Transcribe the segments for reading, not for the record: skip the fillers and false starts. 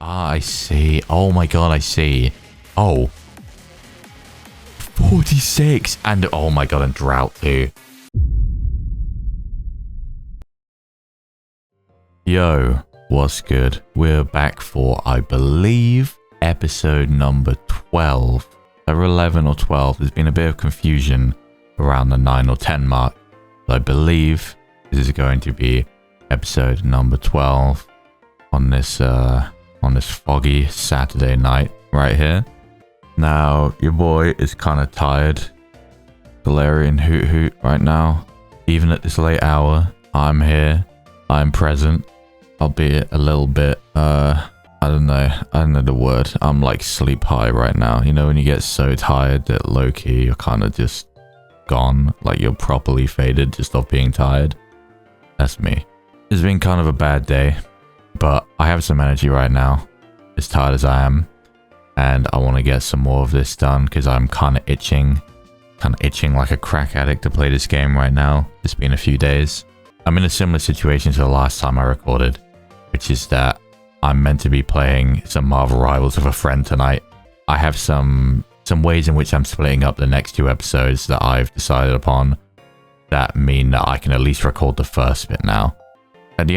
Ah, I see. Oh my god, I see. Oh. 46. And oh my god, and drought too. Yo, what's good? We're back for, I believe, episode number 12. Either 11 or 12. There's been a bit of confusion around the 9 or 10 mark. But I believe this is going to be episode number 12 on this foggy Saturday night right here. Now, your boy is kind of tired. Galarian hoot hoot right now. Even at this late hour, I'm here. I'm present. Albeit a little bit, I don't know the word. I'm like sleep high right now. You know when you get so tired that low-key you're kind of just gone. Like you're properly faded just off being tired. That's me. It's been kind of a bad day. But I have some energy right now. As tired as I am. And I want to get some more of this done because I'm kind of itching. Kind of itching like a crack addict to play this game right now. It's been a few days. I'm in a similar situation to the last time I recorded. Which is that I'm meant to be playing some Marvel Rivals with a friend tonight. I have some ways in which I'm splitting up the next 2 episodes that I've decided upon. That mean that I can at least record the first bit now. At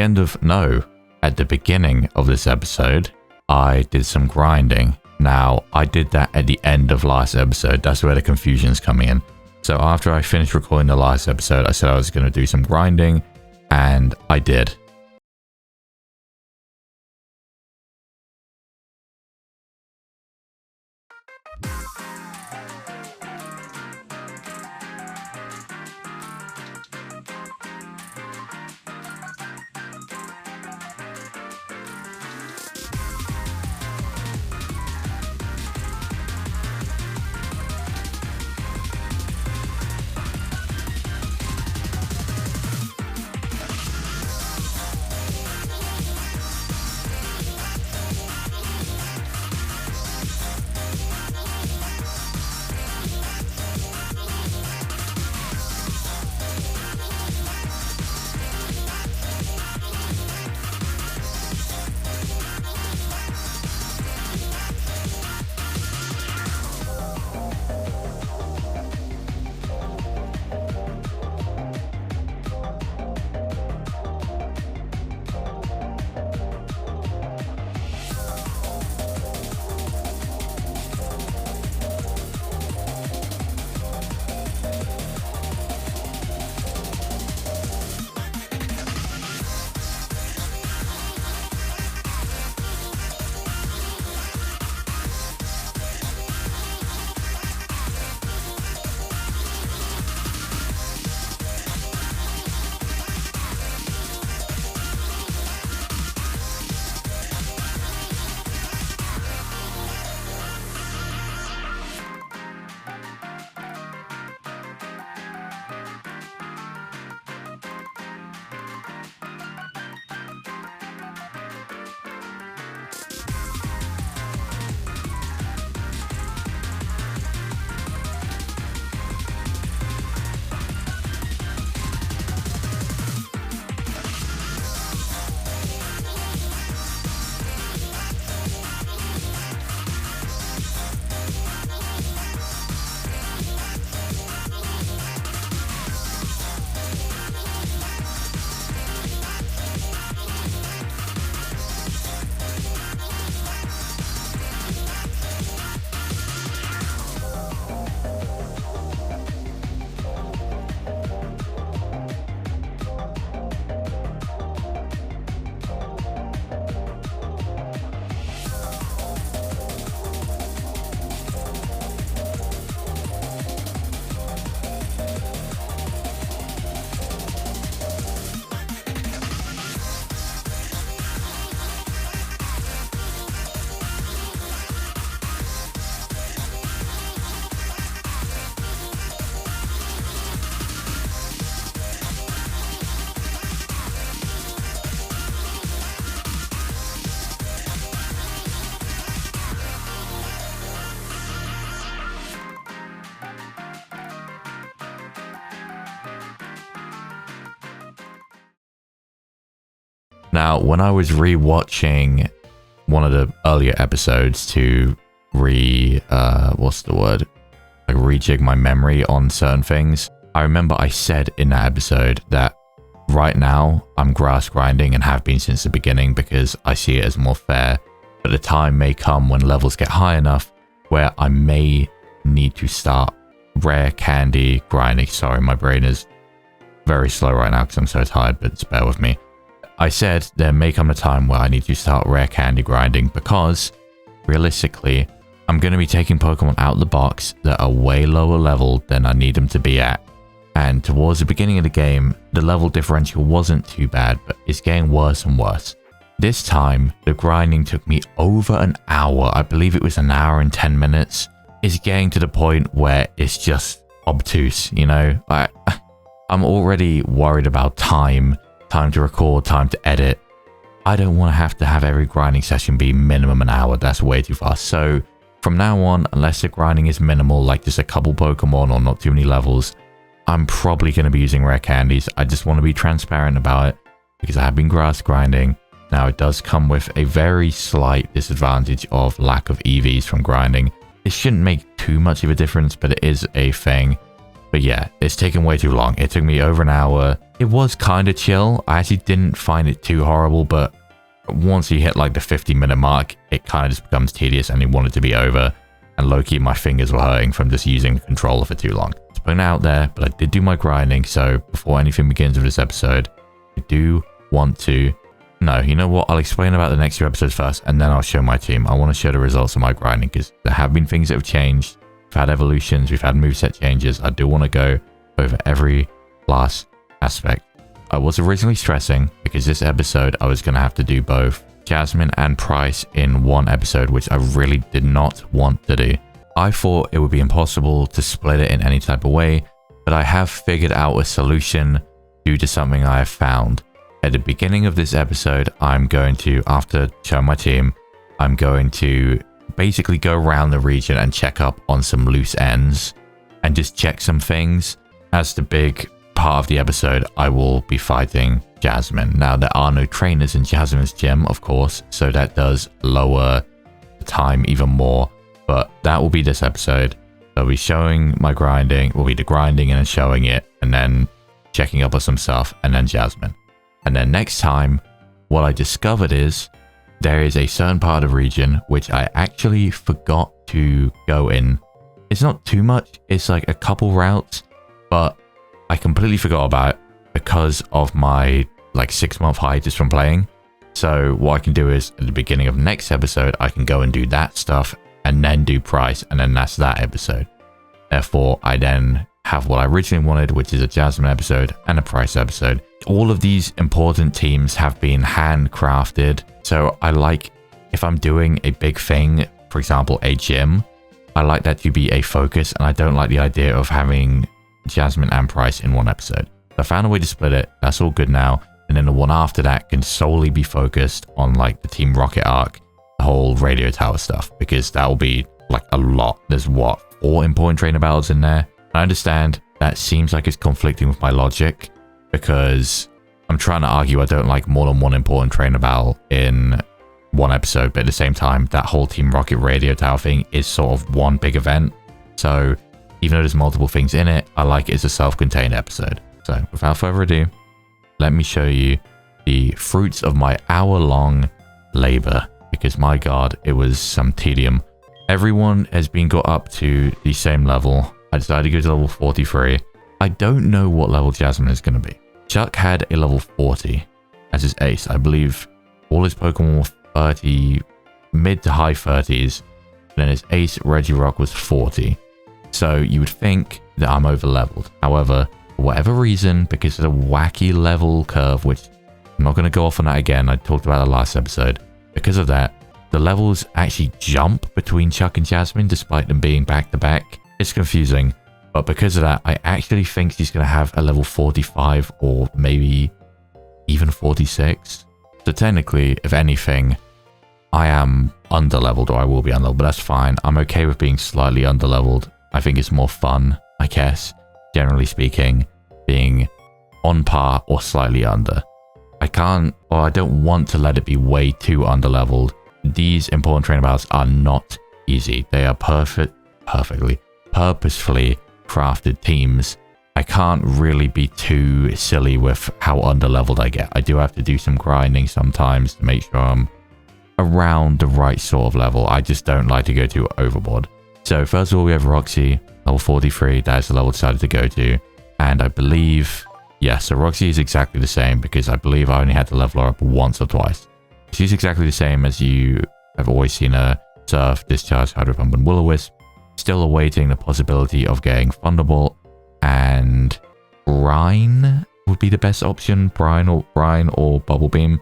the beginning of this episode, I did some grinding. Now, I did that at the end of last episode. That's where the confusion's coming in. So after I finished recording the last episode, I said I was going to do some grinding, and I did. Now, when I was rewatching one of the earlier episodes to rejig my memory on certain things. I remember I said in that episode that right now I'm grass grinding and have been since the beginning because I see it as more fair. But the time may come when levels get high enough where I may need to start rare candy grinding. Sorry, my brain is very slow right now because I'm so tired, but just bear with me. I said there may come a time where I need to start rare candy grinding because realistically, I'm going to be taking Pokemon out of the box that are way lower level than I need them to be at. And towards the beginning of the game, the level differential wasn't too bad, but it's getting worse and worse. This time, the grinding took me over an hour. I believe it was an hour and 10 minutes. It's getting to the point where it's just obtuse, you know? I'm already worried about time to record, time to edit. I don't want to have every grinding session be minimum an hour. That's way too fast. So from now on, unless the grinding is minimal, like just a couple Pokemon or not too many levels, I'm probably going to be using rare candies. I just want to be transparent about it because I have been grass grinding. Now, it does come with a very slight disadvantage of lack of EVs from grinding. It shouldn't make too much of a difference, but it is a thing. But yeah, it's taken way too long. It took me over an hour. It was kind of chill. I actually didn't find it too horrible, but once you hit like the 50-minute mark, it kind of just becomes tedious and you want it to be over. And low-key, my fingers were hurting from just using the controller for too long. It's putting it out there, but I did do my grinding. So before anything begins with this episode, I do want to... No, you know what? I'll explain about the next few episodes first, and then I'll show my team. I want to show the results of my grinding, because there have been things that have changed. We've had evolutions, we've had moveset changes. I do want to go over every last aspect. I was originally stressing, because this episode, I was going to have to do both Jasmine and Price in one episode, which I really did not want to do. I thought it would be impossible to split it in any type of way, but I have figured out a solution due to something I have found. At the beginning of this episode, I'm going to, after showing my team, I'm going to basically go around the region and check up on some loose ends and just check some things. As the big part of the episode, I will be fighting Jasmine. Now, there are no trainers in Jasmine's gym, of course, so that does lower the time even more, but that will be this episode. I'll be showing my grinding, will be the grinding and then showing it, and then checking up on some stuff, and then Jasmine. And then next time, what I discovered is there is a certain part of the region which I actually forgot to go in. It's not too much, it's like a couple routes, but I completely forgot about it because of my like 6-month hiatus from playing. So what I can do is at the beginning of next episode, I can go and do that stuff and then do Price, and then that's that episode. Therefore, I then have what I originally wanted, which is a Jasmine episode and a Price episode. All of these important teams have been handcrafted. So I like, if I'm doing a big thing, for example, a gym, I like that to be a focus, and I don't like the idea of having Jasmine and Price in one episode. I found a way to split it. That's all good now. And then the one after that can solely be focused on like the Team Rocket arc, the whole radio tower stuff, because that will be like a lot. There's what, 4 important trainer battles in there? I understand that seems like it's conflicting with my logic, because I'm trying to argue I don't like more than one important trainer battle in one episode, but at the same time, that whole Team Rocket radio tower thing is sort of one big event. So even though there's multiple things in it, I like it as a self-contained episode. So without further ado, let me show you the fruits of my hour-long labor, because my god, it was some tedium. Everyone has been got up to the same level. I decided to go to level 43. I don't know what level Jasmine is going to be. Chuck had a level 40 as his ace. I believe all his Pokemon were 30, mid to high 30s. Then his ace, Regirock, was 40. So you would think that I'm over leveled. However, for whatever reason, because of the wacky level curve, which I'm not going to go off on that again, I talked about the last episode. Because of that, the levels actually jump between Chuck and Jasmine despite them being back to back. It's confusing. But because of that, I actually think she's going to have a level 45 or maybe even 46. So technically, if anything, I am underleveled, or I will be underleveled, but that's fine. I'm okay with being slightly underleveled. I think it's more fun, I guess, generally speaking, being on par or slightly under. I can't, or I don't want to let it be way too underleveled, these important trainer battles are not easy. They are purposefully crafted teams. I can't really be too silly with how underleveled I get. I do have to do some grinding sometimes to make sure I'm around the right sort of level. I just don't like to go too overboard. So first of all, we have Roxy, level 43. That is the level I decided to go to. And I believe, yes, so Roxy is exactly the same because I believe I only had to level her up once or twice. She's exactly the same as you have always seen her: Surf, Discharge, Hydro Pump, and Will-O-Wisp. Still awaiting the possibility of getting Thunderbolt, and Brine would be the best option. Brine or Bubble Beam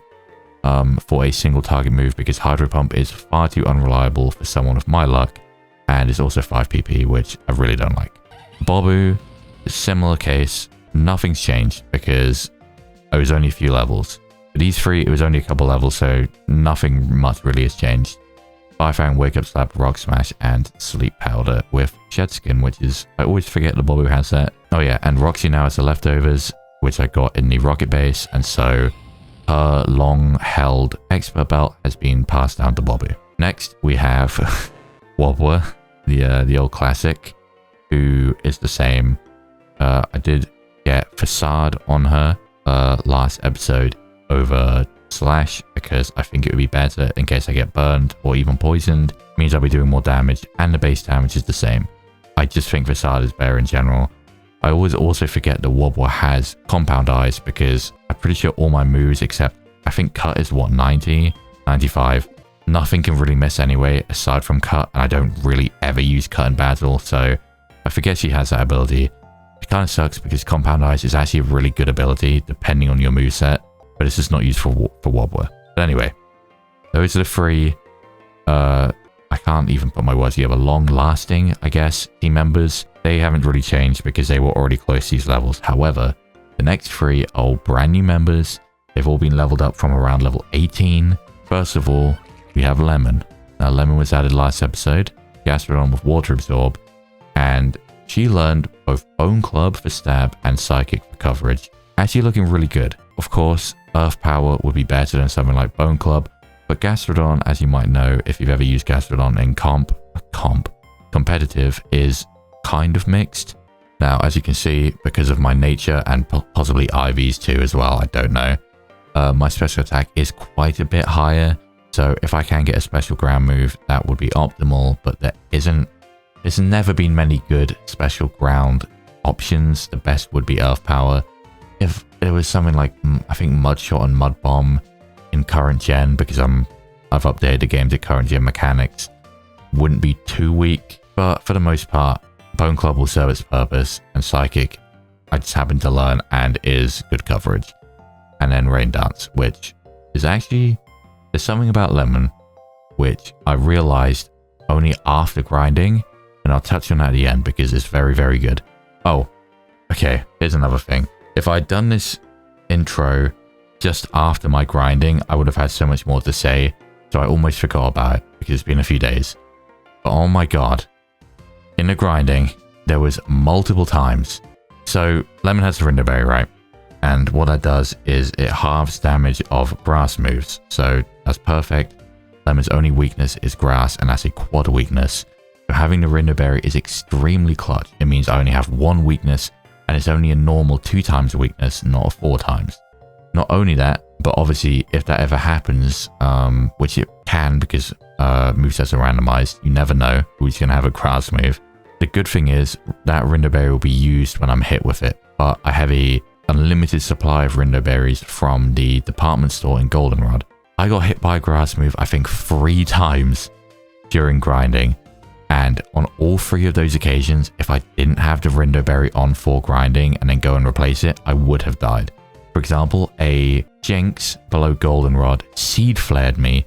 for a single target move, because Hydro Pump is far too unreliable for someone with my luck, and it's also 5 PP, which I really don't like. Bobu, similar case. Nothing's changed because it was only a few levels. For these three, it was only a couple levels, so nothing much really has changed. Firefang, Wake Up Slap, Rock Smash, and Sleep Powder with Shed Skin, which is, I always forget the Bobu has that. Oh yeah, and Roxy now has the leftovers, which I got in the Rocket Base, and so her long-held expert belt has been passed down to Bobu. Next, we have Wobbler, the old classic, who is the same. I did get Facade on her last episode over Slash, because I think it would be better in case I get burned or even poisoned. It means I'll be doing more damage, and the base damage is the same. I just think Facade is better in general. I always also forget that Wobbler has Compound Eyes, because I'm pretty sure all my moves except, I think Cut is what, 90, 95. Nothing can really miss anyway aside from Cut, and I don't really ever use Cut in battle, so I forget she has that ability. It kind of sucks because Compound Eyes is actually a really good ability depending on your moveset, but it's just not used for Wobbler. But anyway, those are the three, I can't even put my words together, long-lasting, I guess, team members. They haven't really changed because they were already close to these levels. However, the next three are brand new members. They've all been leveled up from around level 18. First of all, we have Lemon. Now, Lemon was added last episode, Gastrodon with Water Absorb, and she learned both Bone Club for stab and Psychic for coverage. Actually looking really good. Of course, Earth Power would be better than something like Bone Club, but Gastrodon, as you might know if you've ever used Gastrodon in competitive, is kind of mixed. Now, as you can see, because of my nature and possibly Ivy's too as well, I don't know, my special attack is quite a bit higher. So if I can get a special ground move, that would be optimal, but there's never been many good special ground options. The best would be Earth Power. If there was something like, I think Mudshot and Mud Bomb in current gen, because I've updated the game to current gen mechanics, wouldn't be too weak, but for the most part, Bone Club will serve its purpose, and Psychic, I just happen to learn and is good coverage. And then Rain Dance, which is actually, there's something about Lemon, which I realized only after grinding, and I'll touch on that at the end because it's very, very good. Oh, okay, here's another thing. If I'd done this intro just after my grinding, I would have had so much more to say, so I almost forgot about it because it's been a few days. But oh my god, in the grinding, there was multiple times. So Lemon has the Rinder Berry, right? And what that does is it halves damage of grass moves, so that's perfect. Lemon's only weakness is grass, and that's a quad weakness. So having the Rinder Berry is extremely clutch. It means I only have one weakness, and it's only a normal 2 times weakness, not a 4 times. Not only that, but obviously if that ever happens, which it can because movesets are randomized, you never know who's going to have a grass move. The good thing is that Rinder Berry will be used when I'm hit with it, but I have a unlimited supply of Rinder Berries from the department store in Goldenrod. I got hit by a grass move, I think 3 times during grinding, and on all 3 of those occasions, if I didn't have the Rinder Berry on for grinding and then go and replace it, I would have died. For example, a Jinx below Goldenrod seed flared me,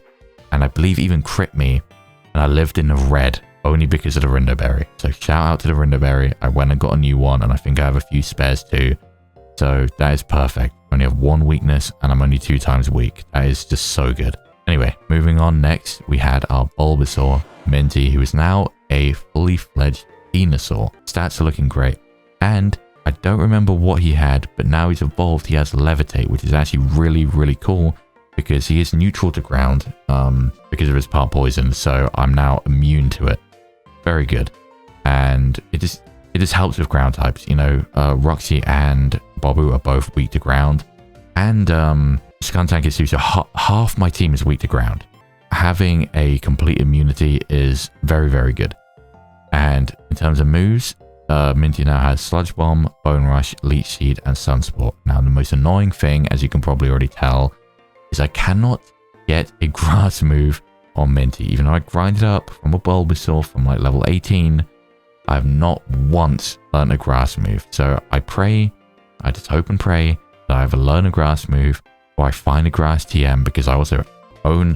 and I believe even crit me, and I lived in the red only because of the Rinder Berry. So shout out to the Rinder Berry. I went and got a new one, and I think I have a few spares too. So that is perfect. I only have 1 weakness, and I'm only 2 times weak. That is just so good. Anyway, moving on, next we had our Bulbasaur, Minty, who is now a fully fledged Venusaur. Stats are looking great. And I don't remember what he had, but now he's evolved. He has Levitate, which is actually really, really cool because he is neutral to ground because of his part poison, so I'm now immune to it. Very good. And it just helps with ground types. You know, Roxy and Bobu are both weak to ground, and Skuntank is too, so half my team is weak to ground. Having a complete immunity is very, very good. And in terms of moves, Minty now has Sludge Bomb, Bone Rush, Leech Seed, and Sunsport. Now, the most annoying thing, as you can probably already tell, is I cannot get a grass move on Minty. Even though I grinded up from a Bulbasaur from like level 18, I have not once learned a grass move. So I just hope and pray that I either learn a grass move or I find a grass TM, because I also own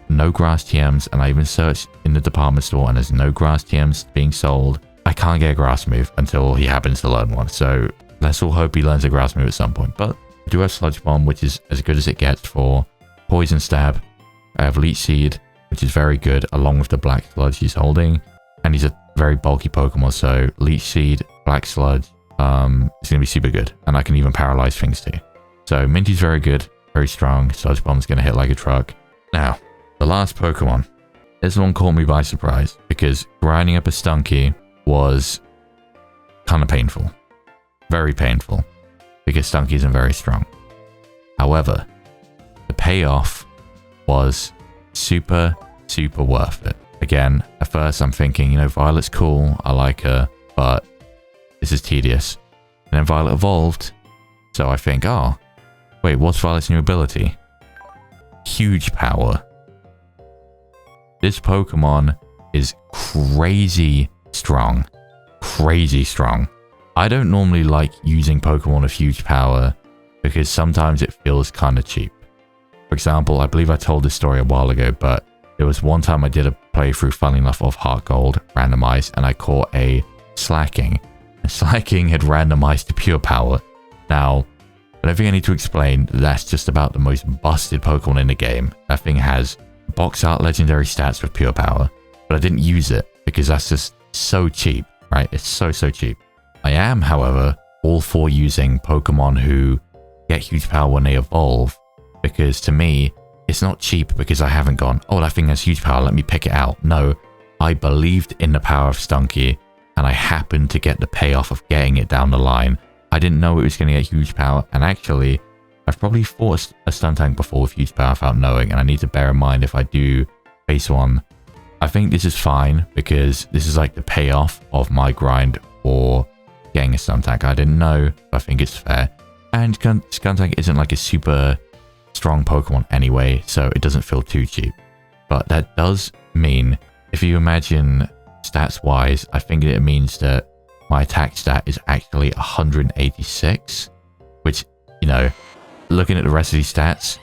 no grass TMs, and I even searched in the department store and there's no grass TMs being sold. I can't get a grass move until he happens to learn one. So let's all hope he learns a grass move at some point. But I do have Sludge Bomb, which is as good as it gets for Poison Stab. I have Leech Seed, which is very good, along with the Black Sludge he's holding. And he's a very bulky Pokemon, so Leech Seed, Black Sludge, is going to be super good. And I can even paralyze things too. So Minty's very good, very strong. Sludge Bomb's going to hit like a truck. Now, the last Pokemon. This one caught me by surprise, because grinding up a Stunky was kind of painful. Very painful, because Stunky isn't very strong. However, the payoff was super, super worth it. Again, at first I'm thinking, you know, Violet's cool, I like her, but this is tedious. And then Violet evolved, so I think, oh, wait, what's Violet's new ability? Huge power. This Pokemon is crazy strong. Crazy strong. I don't normally like using Pokemon of huge power because sometimes it feels kind of cheap. For example, I believe I told this story a while ago, but there was one time I did a playthrough, funnily enough, of HeartGold Randomizer, and I caught a Slacking. And Slacking had randomized to pure power. Now, I don't think I need to explain that's just about the most busted Pokemon in the game. That thing has box art legendary stats with pure power, but I didn't use it because that's just so cheap, right? It's so cheap. I am, however, all for using Pokemon who get huge power when they evolve, because to me, it's not cheap because I haven't gone, oh, that thing has huge power, let me pick it out. No, I believed in the power of Stunky, and I happened to get the payoff of getting it down the line. I didn't know it was going to get huge power, and actually, I've probably fought a Stuntank before with huge power without knowing, and I need to bear in mind if I do face one. I think this is fine, because this is like the payoff of my grind for getting a Stuntank. I didn't know, but I think it's fair. And Skuntank isn't like a super strong Pokemon anyway, so it doesn't feel too cheap. But that does mean, if you imagine stats-wise, I think it means that my attack stat is actually 186, which, you know, looking at the rest of these stats,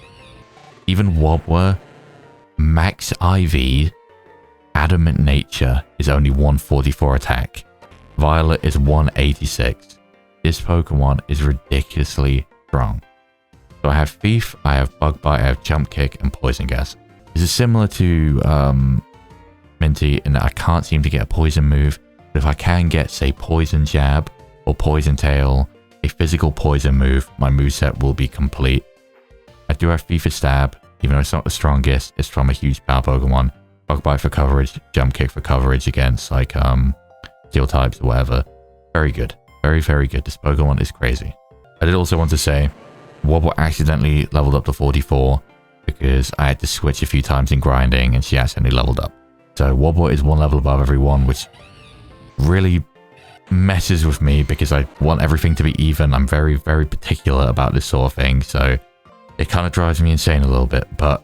even Wobbler, Max IV, Adamant Nature is only 144 attack. Violet is 186. This Pokemon is ridiculously strong. So I have Thief, I have Bug Bite, I have Jump Kick, and Poison Gas. This is similar to Minty in that I can't seem to get a poison move, but if I can get, say, Poison Jab or Poison Tail, a physical poison move, my moveset will be complete. I do have Thief for Stab, even though it's not the strongest, it's from a huge power Pokemon. Bug Bite for coverage, Jump Kick for coverage against like Steel types or whatever. Very good. Very, very good. This Pokemon is crazy. I did also want to say, Wobble accidentally leveled up to 44 because I had to switch a few times in grinding and she accidentally leveled up. So Wobble is one level above everyone, which really messes with me because I want everything to be even. I'm very, very particular about this sort of thing, so it kind of drives me insane a little bit, but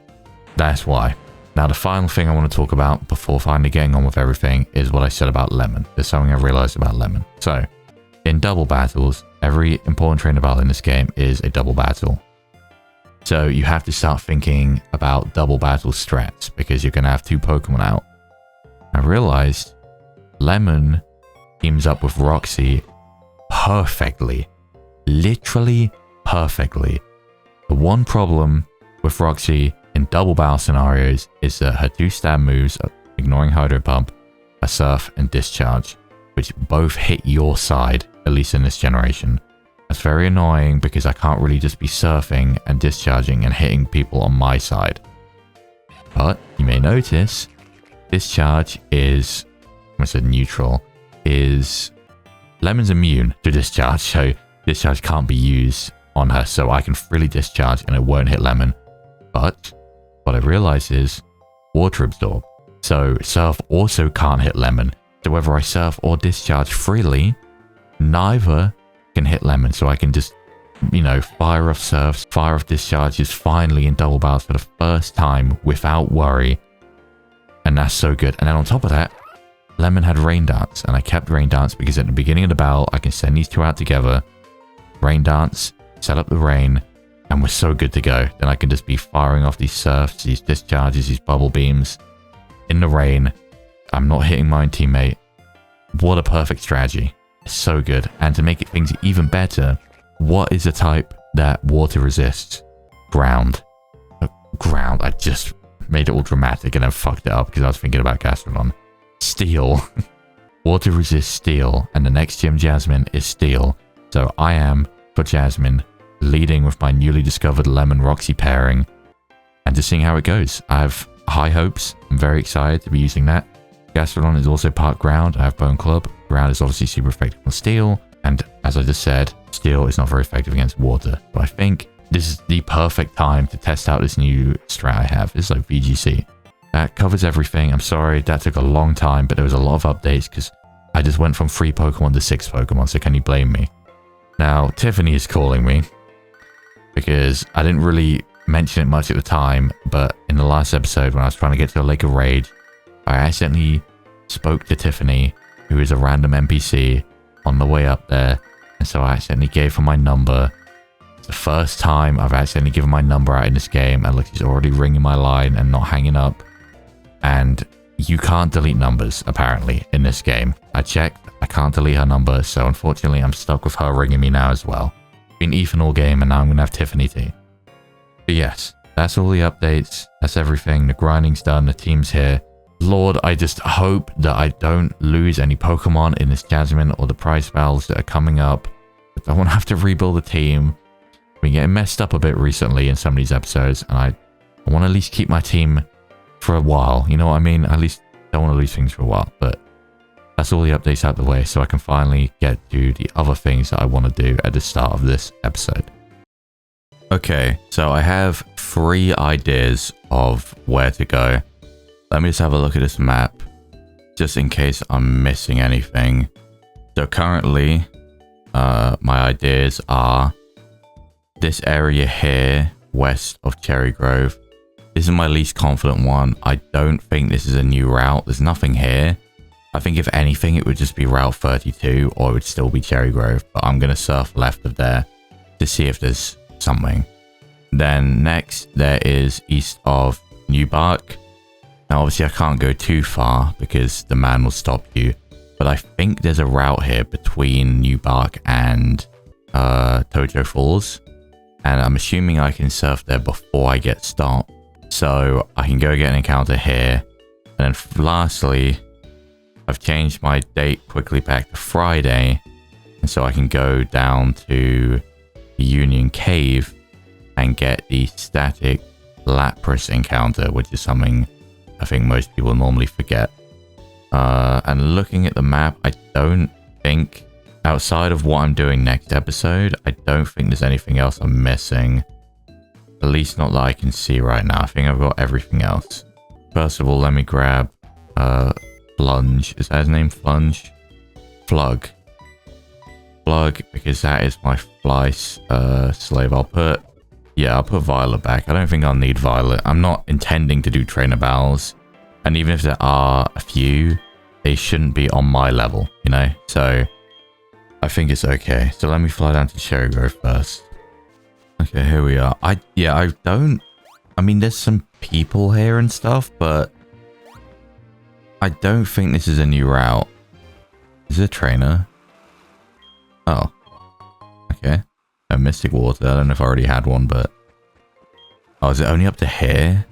that's why. Now, the final thing I want to talk about before finally getting on with everything is what I said about Lemon. There's something I realized about Lemon. So, in double battles, every important trainer battle in this game is a double battle. So, you have to start thinking about double battle strats because you're going to have two Pokemon out. I realized Lemon teams up with Roxy perfectly. Literally perfectly. The one problem with Roxy in double battle scenarios is that her two stab moves, ignoring Hydro Pump, are Surf and Discharge, which both hit your side, at least in this generation. That's very annoying because I can't really just be surfing and discharging and hitting people on my side. But you may notice discharge is, I said neutral, is Lemon's immune to discharge, so discharge can't be used on her, so I can freely discharge and it won't hit Lemon. But what I realize is water absorb, so surf also can't hit Lemon. So whether I surf or discharge freely, neither can hit Lemon, so I can just, you know, fire off surfs, fire off discharges finally in double barrels for the first time without worry. And that's so good. And then on top of that, Lemon had Rain Dance, and I kept Rain Dance because at the beginning of the battle, I can send these two out together, Rain Dance, set up the rain, and we're so good to go. Then I can just be firing off these surfs, these discharges, these bubble beams in the rain. I'm not hitting my own teammate. What a perfect strategy. It's so good. And to make things even better, what is a type that water resists? Ground. Ground. I just made it all dramatic and then fucked it up because I was thinking about Gastrodon. Steel. Water resists steel, and the next gym Jasmine is steel. So I am, for Jasmine, leading with my newly discovered Lemon Roxy pairing and just seeing how it goes. I have high hopes. I'm very excited to be using that. Gastrodon is also part ground. I have Bone Club. Ground is obviously super effective on steel, and as I just said, steel is not very effective against water. But I think this is the perfect time to test out this new strat I have. It's like VGC. That covers everything. I'm sorry that took a long time, but there was a lot of updates because I just went from 3 Pokemon to 6 Pokemon, so can you blame me? Now, Tiffany is calling me because I didn't really mention it much at the time, but in the last episode when I was trying to get to a Lake of Rage, I accidentally spoke to Tiffany, who is a random NPC, on the way up there, and so I accidentally gave her my number. It's the first time I've accidentally given my number out in this game, and look, she's already ringing my line and not hanging up. And you can't delete numbers, apparently, in this game. I checked, I can't delete her number, so unfortunately I'm stuck with her ringing me now as well. Been Ethan all game, and now I'm going to have Tiffany too. But yes, that's all the updates, that's everything, the grinding's done, the team's here. Lord, I just hope that I don't lose any Pokemon in this Jasmine or the prize battles that are coming up. I don't want to have to rebuild the team. I've been getting messed up a bit recently in some of these episodes, and I want to at least keep my team for a while, you know what I mean? At least don't want to lose things for a while, but that's all the updates out the way, so I can finally get to the other things that I want to do at the start of this episode. Okay, so I have 3 ideas of where to go. Let me just have a look at this map, just in case I'm missing anything. So currently, my ideas are this area here, west of Cherry Grove. This is my least confident one. I don't think this is a new route. There's nothing here. I think if anything, it would just be Route 32, or it would still be Cherry Grove. But I'm going to surf left of there to see if there's something. Then next, there is east of New Bark. Now, obviously, I can't go too far because the man will stop you. But I think there's a route here between New Bark and Tojo Falls. And I'm assuming I can surf there before I get stopped. So I can go get an encounter here. And then lastly, I've changed my date quickly back to Friday. And so I can go down to the Union Cave and get the static Lapras encounter, which is something I think most people normally forget. And looking at the map, I don't think, outside of what I'm doing next episode, I don't think there's anything else I'm missing. At least not that I can see right now. I think I've got everything else. First of all, let me grab Flunge. Is that his name? Flunge? Flug. Flug, because that is my fly slave. I'll put Violet back. I don't think I'll need Violet. I'm not intending to do trainer battles. And even if there are a few, they shouldn't be on my level, you know? So I think it's okay. So let me fly down to Cherry Grove first. Okay, here we are. I mean, there's some people here and stuff, but I don't think this is a new route. Is it a trainer? Oh. Okay. A Mystic Water. I don't know if I already had one, but... Oh, is it only up to here?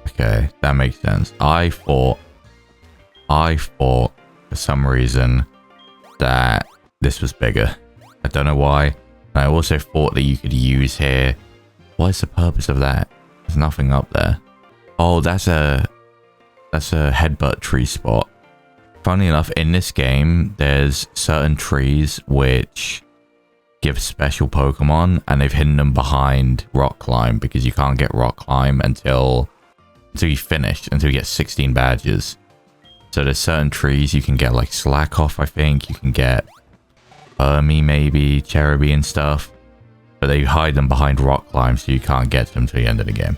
Okay, that makes sense. I thought, for some reason, that this was bigger. I don't know why. And I also thought that you could use here. What is the purpose of that? There's nothing up there. Oh, that's a headbutt tree spot. Funnily enough, in this game, there's certain trees which give special Pokemon, and they've hidden them behind rock climb because you can't get rock climb until you finish, until you get 16 badges. So there's certain trees you can get, like Slack Off, I think. You can get Hermie, maybe, Cherubi and stuff. But they hide them behind rock climb, so you can't get to them till the end of the game.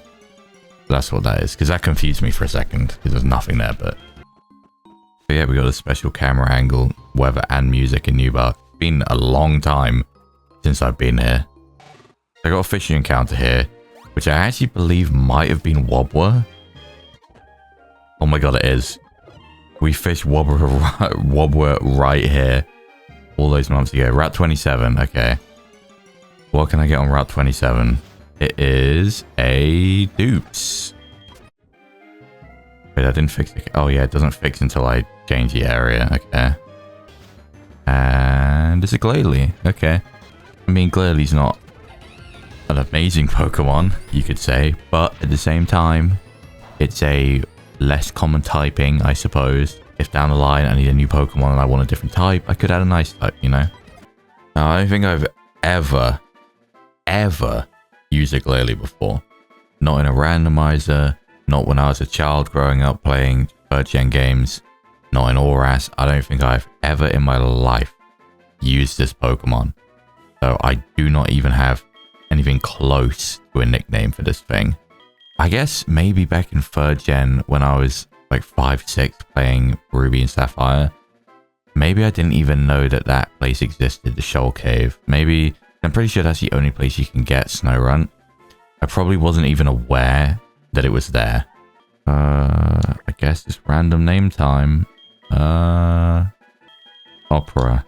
That's what that is, because that confused me for a second, because there's nothing there, but yeah, we got a special camera angle, weather and music in Newbark. It's been a long time since I've been here. I got a fishing encounter here, which I actually believe might have been Wobbler. Oh my god, it is. We fished Wobbler right here all those months ago. Route 27, okay. What can I get on Route 27? It is a Dupes. Wait, I didn't fix it. Oh yeah, it doesn't fix until I change the area. Okay. And it's a Glalie. Okay. I mean, Glalie's not an amazing Pokemon, you could say. But at the same time, it's a less common typing, I suppose. If down the line I need a new Pokemon and I want a different type, I could add a nice type, you know? Now, I don't think I've ever used a Glalie before. Not in a randomizer, not when I was a child growing up playing 3rd gen games, not in ORAS. I don't think I've ever in my life used this Pokemon. So I do not even have anything close to a nickname for this thing. I guess maybe back in 3rd gen when I was like 5, 6 playing Ruby and Sapphire, maybe I didn't even know that that place existed, the Shoal Cave. Maybe, I'm pretty sure that's the only place you can get Snorunt. I probably wasn't even aware that it was there. I guess it's random name time. Opera.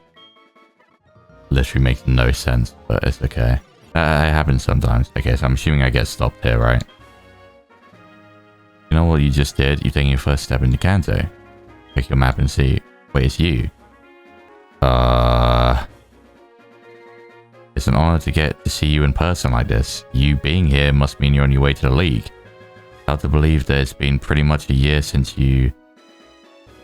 Literally makes no sense, but it's okay. It happens sometimes. Okay, so I'm assuming I get stopped here, right? You know what you just did? You're taking your first step into Kanto. Pick your map and see. Wait, it's you. It's an honor to get to see you in person like this. You being here must mean you're on your way to the league. Hard to believe that it's been pretty much a year since you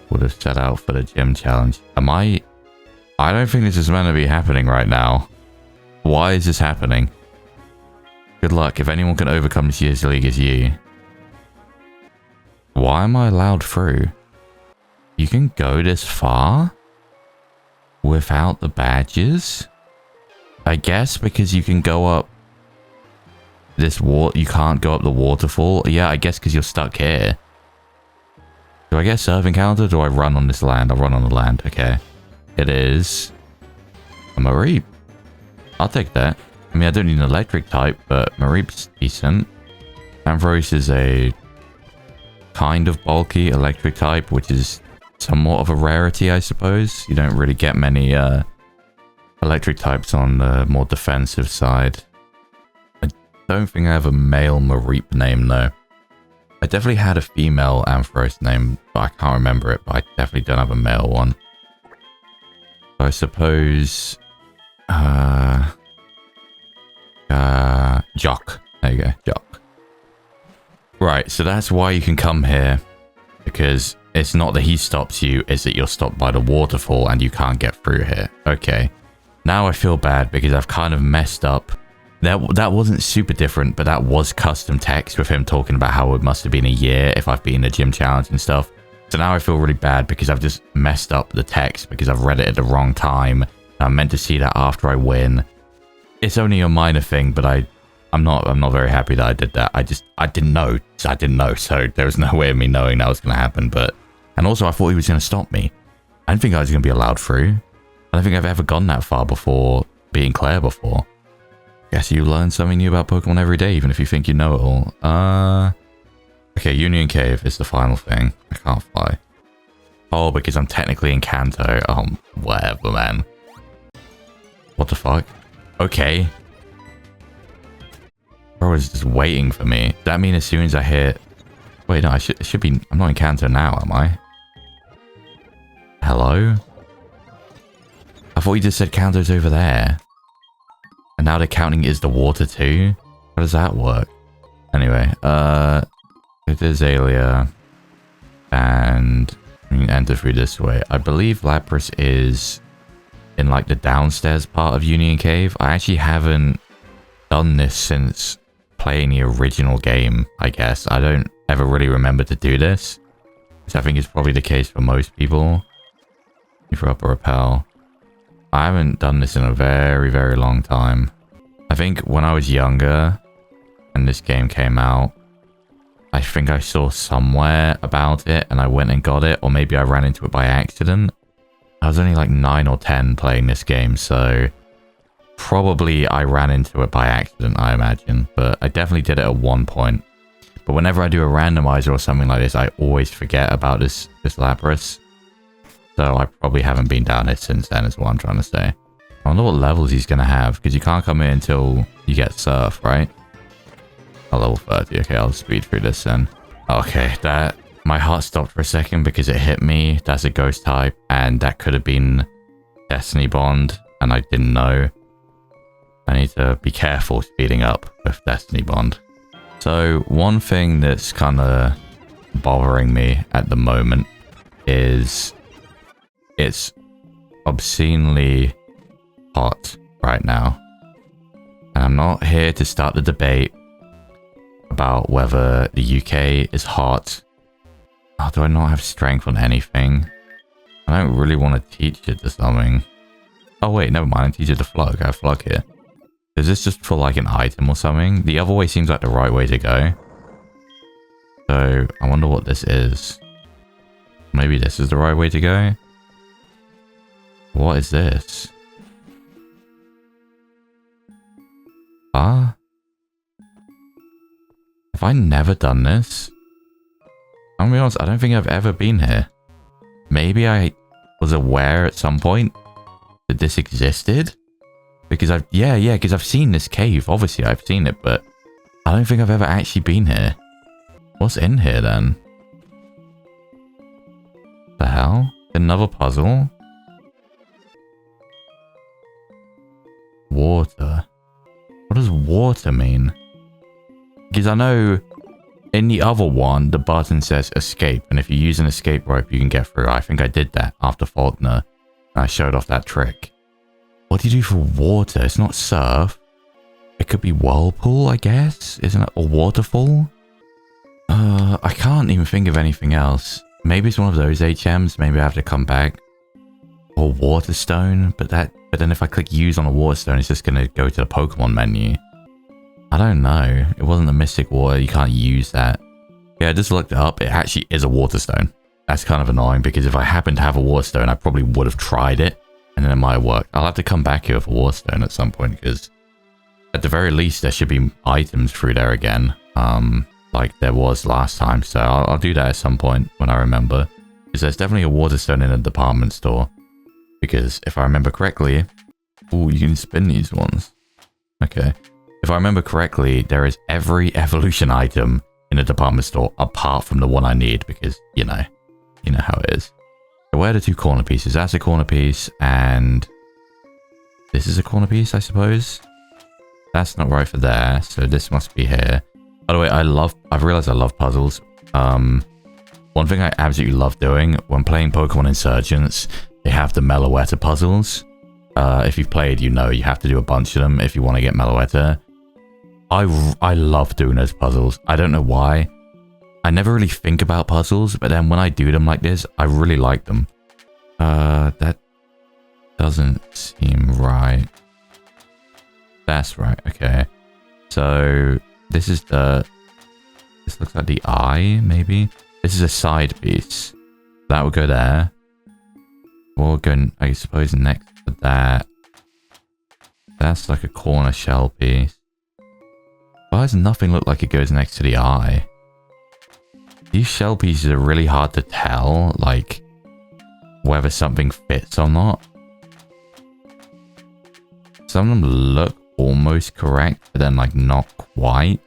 would have set out for the gym challenge. I don't think this is meant to be happening right now. Why is this happening? Good luck. If anyone can overcome this year's league, it's you. Why am I allowed through? You can go this far without the badges? I guess because you can go up this you can't go up the waterfall. Yeah, I guess because you're stuck here. Do I get a surf encounter or do I run on this land? I'll run on the land. Okay. It is a Mareep. I'll take that. I mean, I don't need an electric type, but Mareep's decent. Ampharos is a kind of bulky electric type, which is somewhat of a rarity, I suppose. You don't really get many electric types on the more defensive side. I don't think I have a male Mareep name, though. I definitely had a female Ampharos name, but I can't remember it, but I definitely don't have a male one. I suppose... Jock. There you go, Jock. Right, so that's why you can come here. Because it's not that he stops you, it's that you're stopped by the waterfall and you can't get through here. Okay. Now I feel bad because I've kind of messed up. That wasn't super different, but that was custom text with him talking about how it must have been a year if I've been in a gym challenge and stuff. So now I feel really bad because I've just messed up the text because I've read it at the wrong time. I'm meant to see that after I win. It's only a minor thing, but I'm not very happy that I did that. I didn't know. So there was no way of me knowing that was going to happen. And also I thought he was going to stop me. I didn't think I was going to be allowed through. I don't think I've ever gone that far before being Claire before. Guess you learn something new about Pokemon every day, even if you think you know it all. Okay, Union Cave is the final thing. I can't fly. Oh, because I'm technically in Kanto. Oh, whatever, man. What the fuck? Okay. Bro is just waiting for me. Does that mean as soon as I hit... Wait, no, it should be... I'm not in Kanto now, am I? Hello? thought you just said count those over there. And now the counting is the water too? How does that work? Anyway, go to Azalea. And we can enter through this way. I believe Lapras is in like the downstairs part of Union Cave. I actually haven't done this since playing the original game, I guess. I don't ever really remember to do this, which I think is probably the case for most people. You throw up a repel. I haven't done this in a very, very long time. I think when I was younger and this game came out, I think I saw somewhere about it and I went and got it, or maybe I ran into it by accident. I was only like 9 or 10 playing this game, so probably I ran into it by accident, I imagine. But I definitely did it at one point. But whenever I do a randomizer or something like this, I always forget about this Lapras. So I probably haven't been down here since then is what I'm trying to say. I wonder what levels he's going to have, because you can't come in until you get Surf, right? Oh, level 30. Okay, I'll speed through this then. Okay, my heart stopped for a second because it hit me. That's a ghost type, and that could have been Destiny Bond, and I didn't know. I need to be careful speeding up with Destiny Bond. So one thing that's kind of bothering me at the moment is it's obscenely hot right now. And I'm not here to start the debate about whether the UK is hot. Oh, do I not have strength on anything? I don't really want to teach it to something. Oh wait, never mind. I teach it to Flug. I have Flug here. Is this just for like an item or something? The other way seems like the right way to go. So I wonder what this is. Maybe this is the right way to go? What is this? Have I never done this? I'm gonna be honest, I don't think I've ever been here. Maybe I was aware at some point that this existed? Because because I've seen this cave. Obviously, I've seen it, but I don't think I've ever actually been here. What's in here then? The hell? Another puzzle? Water. What does water mean? Because I know in the other one, the button says escape. And if you use an escape rope, you can get through. I think I did that after Faulkner. And I showed off that trick. What do you do for water? It's not surf. It could be whirlpool, I guess? Isn't it? Or waterfall? I can't even think of anything else. Maybe it's one of those HMs. Maybe I have to come back. Or waterstone. But then if I click use on a waterstone, it's just going to go to the Pokemon menu. I don't know. It wasn't a mystic water. You can't use that. Yeah, I just looked it up. It actually is a waterstone. That's kind of annoying because if I happened to have a waterstone, I probably would have tried it. And then it might have worked. I'll have to come back here with a waterstone at some point because at the very least there should be items through there again. Like there was last time. So I'll do that at some point when I remember. Because there's definitely a waterstone in a department store. Because if I remember correctly... Ooh, you can spin these ones. Okay. If I remember correctly, there is every evolution item in a department store apart from the one I need. Because, you know how it is. So where are the two corner pieces? That's a corner piece and... This is a corner piece, I suppose? That's not right for there. So this must be here. By the way, I've realized I love puzzles. One thing I absolutely love doing when playing Pokemon Insurgents, they have the Meloetta puzzles. If you've played, you know you have to do a bunch of them if you want to get Meloetta. I love doing those puzzles. I don't know why. I never really think about puzzles, but then when I do them like this, I really like them. That doesn't seem right. That's right, okay. So... This looks like the eye, maybe? This is a side piece. That will go there. We'll go, I suppose, next to that. That's like a corner shell piece. Why does nothing look like it goes next to the eye? These shell pieces are really hard to tell, like, whether something fits or not. Some of them look almost correct, but then like not quite.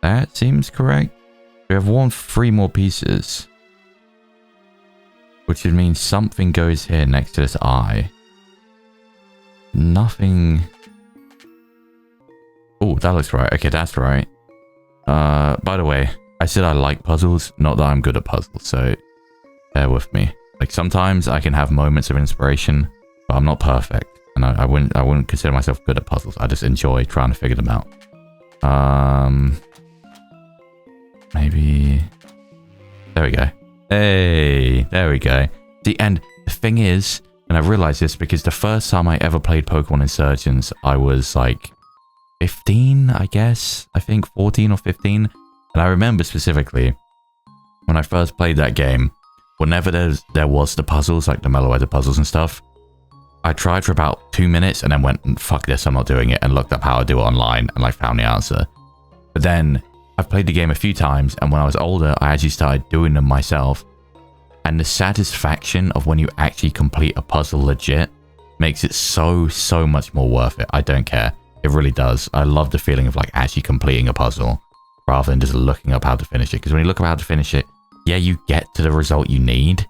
That seems correct. We have 3 more pieces. which would mean something goes here next to this eye. Nothing. Oh, that looks right. Okay, that's right. By the way, I said I like puzzles, not that I'm good at puzzles, so bear with me. Like, sometimes I can have moments of inspiration, but I'm not perfect, and I wouldn't consider myself good at puzzles. I just enjoy trying to figure them out. Maybe there we go. Hey, there we go. And the thing is, and I realized this because the first time I ever played Pokemon Insurgents, I was like 15, I guess. I think 14 or 15. And I remember specifically when I first played that game, whenever there was the puzzles, like the Mellow Weather puzzles and stuff, I tried for about 2 minutes and then went, fuck this, I'm not doing it, and looked up how to do it online and like found the answer. But then I've played the game a few times, and when I was older, I actually started doing them myself. And the satisfaction of when you actually complete a puzzle legit makes it so much more worth it. I don't care. It really does. I love the feeling of like actually completing a puzzle rather than just looking up how to finish it. Because when you look up how to finish it, yeah, you get to the result you need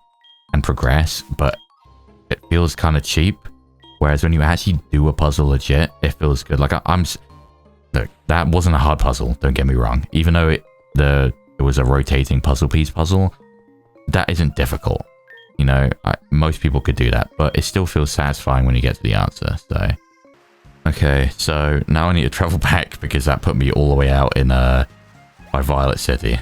and progress, but it feels kind of cheap. Whereas when you actually do a puzzle legit, it feels good. Like look, that wasn't a hard puzzle, don't get me wrong. Even though it was a rotating puzzle piece puzzle, that isn't difficult. You know, most people could do that, but it still feels satisfying when you get to the answer. So, okay, so now I need to travel back because that put me all the way out in by Violet City.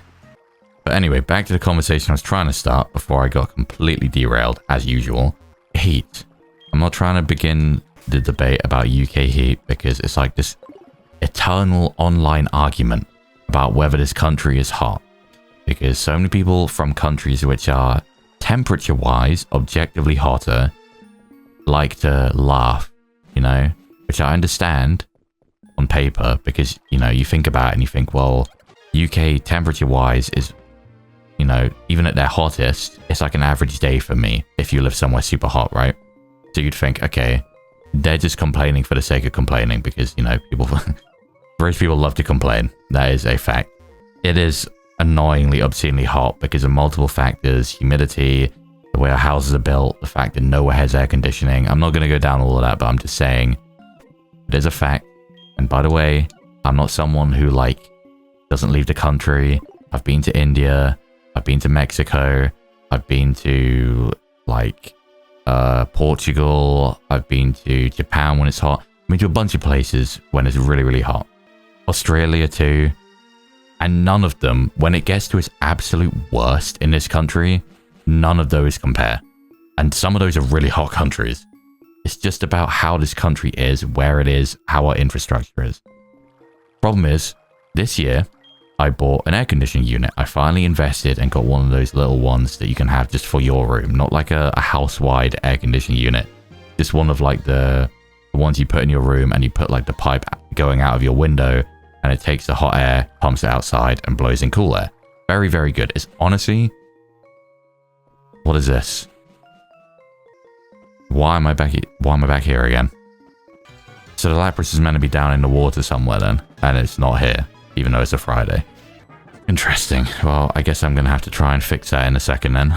But anyway, back to the conversation I was trying to start before I got completely derailed, as usual. Heat. I'm not trying to begin the debate about UK heat because it's like this eternal online argument about whether this country is hot. Because so many people from countries which are temperature-wise objectively hotter like to laugh, you know, which I understand on paper because, you know, you think about it and you think, well, UK temperature-wise is, you know, even at their hottest, it's like an average day for me if you live somewhere super hot, right? So you'd think, okay, they're just complaining for the sake of complaining because, you know, British people love to complain. That is a fact. It is annoyingly, obscenely hot because of multiple factors: humidity, the way our houses are built, the fact that nowhere has air conditioning. I'm not going to go down all of that, but I'm just saying it is a fact. And by the way, I'm not someone who like doesn't leave the country. I've been to India, I've been to Mexico, I've been to like Portugal, I've been to Japan when it's hot. I've been to a bunch of places when it's really hot. Australia too. And none of them, when it gets to its absolute worst in this country, none of those compare. And some of those are really hot countries. It's just about how this country is, where it is, how our infrastructure is. Problem is, this year, I bought an air conditioning unit. I finally invested and got one of those little ones that you can have just for your room. Not like a house-wide air conditioning unit. Just one of like the ones you put in your room and you put like the pipe going out of your window and it takes the hot air, pumps it outside and blows in cool air. Very good. It's honestly... What is this? Why am I back here again? So the Lapras is meant to be down in the water somewhere then, and it's not here, even though it's a Friday. Interesting. Well, I guess I'm going to have to try and fix that in a second then.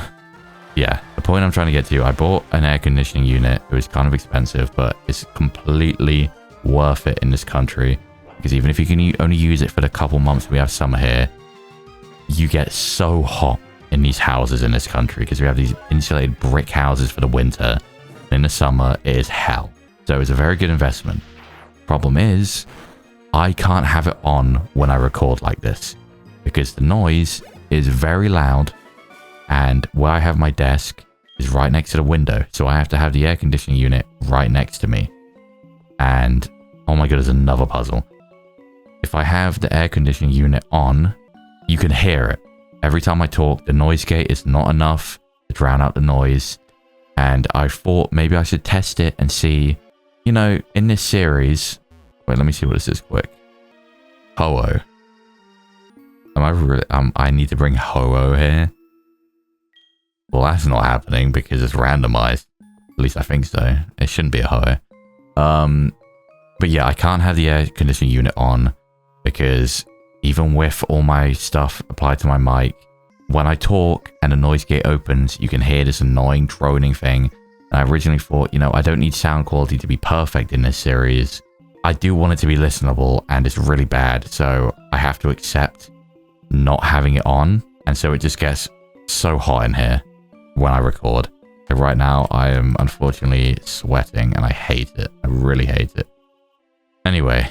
Yeah, the point I'm trying to get to, I bought an air conditioning unit. It was kind of expensive, but it's completely worth it in this country. Because even if you can only use it for the couple months we have summer here, you get so hot in these houses in this country because we have these insulated brick houses for the winter. In the summer, it is hell. So it's a very good investment. Problem is, I can't have it on when I record like this because the noise is very loud and where I have my desk is right next to the window. So I have to have the air conditioning unit right next to me. And oh my god, there's another puzzle. If I have the air conditioning unit on, you can hear it. Every time I talk, the noise gate is not enough to drown out the noise. And I thought maybe I should test it and see, you know, in this series... Wait, let me see what this is quick. Ho-Oh. Am I really... I need to bring Ho-Oh here? Well, that's not happening because it's randomized. At least I think so. It shouldn't be a Ho-Oh. But yeah, I can't have the air conditioning unit on because even with all my stuff applied to my mic, when I talk and the noise gate opens, you can hear this annoying droning thing. And I originally thought, you know, I don't need sound quality to be perfect in this series. I do want it to be listenable, and it's really bad. So I have to accept not having it on. And so it just gets so hot in here when I record. So right now I am unfortunately sweating and I hate it. I really hate it. Anyway,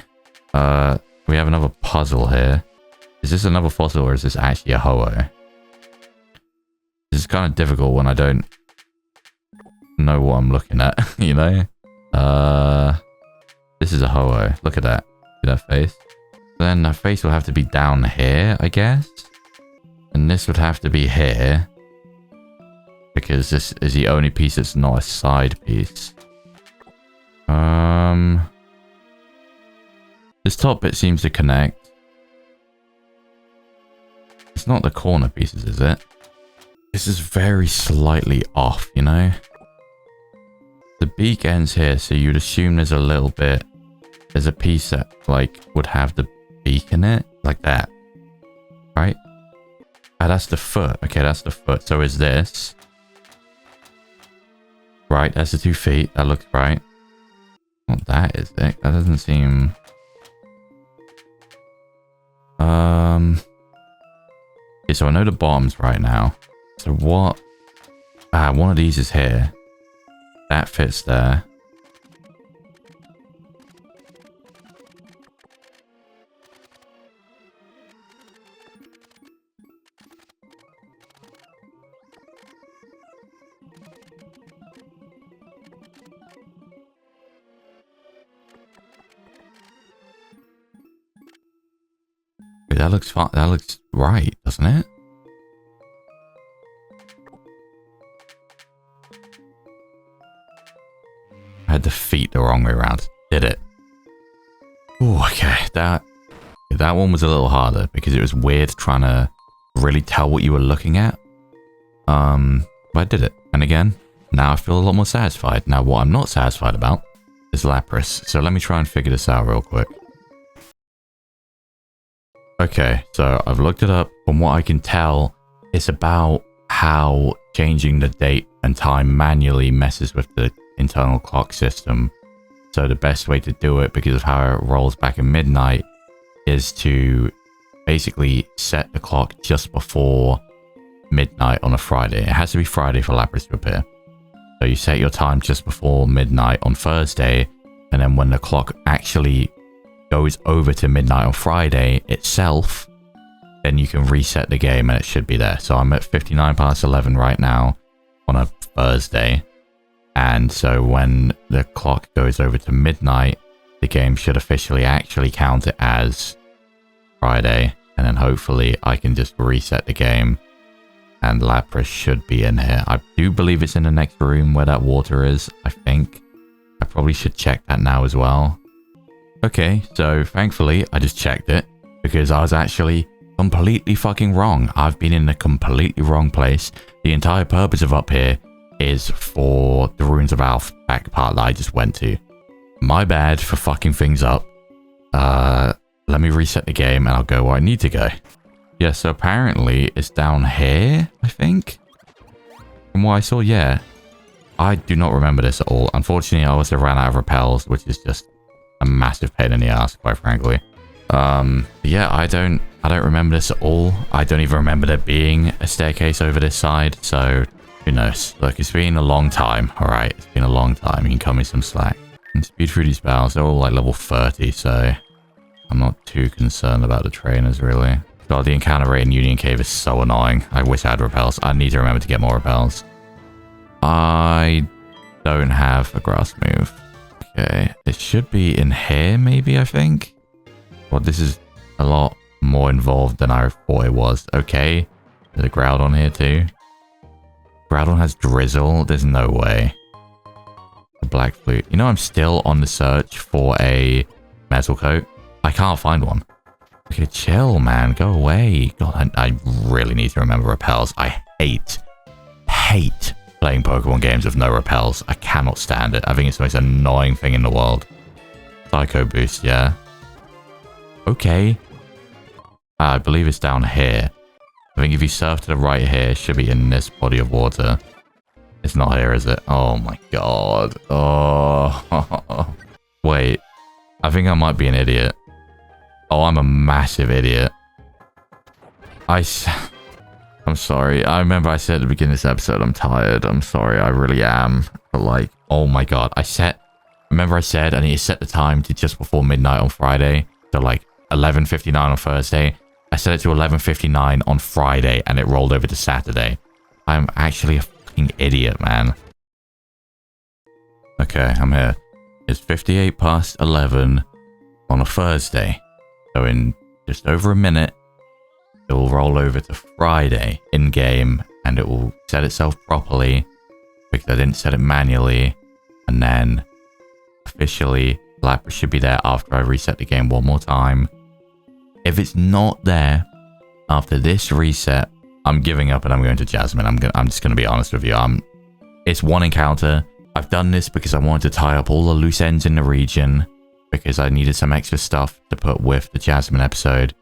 we have another puzzle here. Is this another fossil or is this actually a Ho-Oh? This is kind of difficult when I don't know what I'm looking at, you know? This is a Ho-Oh. Look at that. See that face? Then her face will have to be down here, I guess. And this would have to be here. Because this is the only piece that's not a side piece. This top bit seems to connect. It's not the corner pieces, is it? This is very slightly off, you know? The beak ends here, so you'd assume there's a little bit... There's a piece that, like, would have the beak in it. Like that. Right? Ah, that's the foot. Okay, that's the foot. So is this... Right, that's the 2 feet. That looks right. Not that, is it? That doesn't seem... Okay, so I know the bottom's right now. So what... Ah, one of these is here. That fits there. That looks fine. That looks right, doesn't it? I had the feet the wrong way around. Did it? Oh, okay. That one was a little harder because it was weird trying to really tell what you were looking at. But I did it. And again, now I feel a lot more satisfied. Now, what I'm not satisfied about is Lapras. So let me try and figure this out real quick. Okay, so I've looked it up. From what I can tell, it's about how changing the date and time manually messes with the internal clock system. So the best way to do it, because of how it rolls back at midnight, is to basically set the clock just before midnight on a Friday. It has to be Friday for Lapras to appear. So you set your time just before midnight on Thursday, and then when the clock actually goes over to midnight on Friday itself, then you can reset the game and it should be there. So I'm at 59 past 11 right now on a Thursday. And so when the clock goes over to midnight, the game should officially actually count it as Friday. And then hopefully I can just reset the game and Lapras should be in here. I do believe it's in the next room where that water is, I think. I probably should check that now as well. Okay, so thankfully I just checked it because I was actually completely fucking wrong. I've been in a completely wrong place. The entire purpose of up here is for the Ruins of Alph back part that I just went to. My bad for fucking things up. Let me reset the game and I'll go where I need to go. Yeah, so apparently it's down here, I think. From what I saw, yeah. I do not remember this at all. Unfortunately, I also ran out of repels, which is just a massive pain in the ass, quite frankly. Yeah, I don't remember this at all. I don't even remember there being a staircase over this side, so who knows? Look, it's been a long time, alright? It's been a long time. You can cut me some slack. And speed through these battles, they're all like level 30, so I'm not too concerned about the trainers, really. God, the encounter rate in Union Cave is so annoying. I wish I had repels. I need to remember to get more repels. I don't have a grass move. Okay, it should be in here, maybe, I think. Well, this is a lot more involved than I thought it was. Okay, there's a Groudon here too. Groudon has Drizzle. There's no way. A Black Flute. You know, I'm still on the search for a Metalcoat. I can't find one. Okay, chill, man. Go away. God, I really need to remember repels. I hate playing Pokemon games with no repels. I cannot stand it. I think it's the most annoying thing in the world. Psycho Boost, yeah. Okay. I believe it's down here. I think if you surf to the right here, it should be in this body of water. It's not here, is it? Oh my god. Oh. Wait. I think I might be an idiot. Oh, I'm a massive idiot. I'm sorry. I remember I said at the beginning of this episode, I'm tired. I'm sorry. I really am. But like, oh my god. Remember I said I need to set the time to just before midnight on Friday. So like 11:59 on Thursday. I set it to 11:59 on Friday and it rolled over to Saturday. I'm actually a fucking idiot, man. Okay, I'm here. It's 58 past 11 on a Thursday. So in just over a minute, it will roll over to Friday in-game and it will set itself properly because I didn't set it manually. And then officially, Lapras should be there after I reset the game one more time. If it's not there after this reset, I'm giving up and I'm going to Jasmine. I'm just going to be honest with you. It's one encounter. I've done this because I wanted to tie up all the loose ends in the region because I needed some extra stuff to put with the Jasmine episode.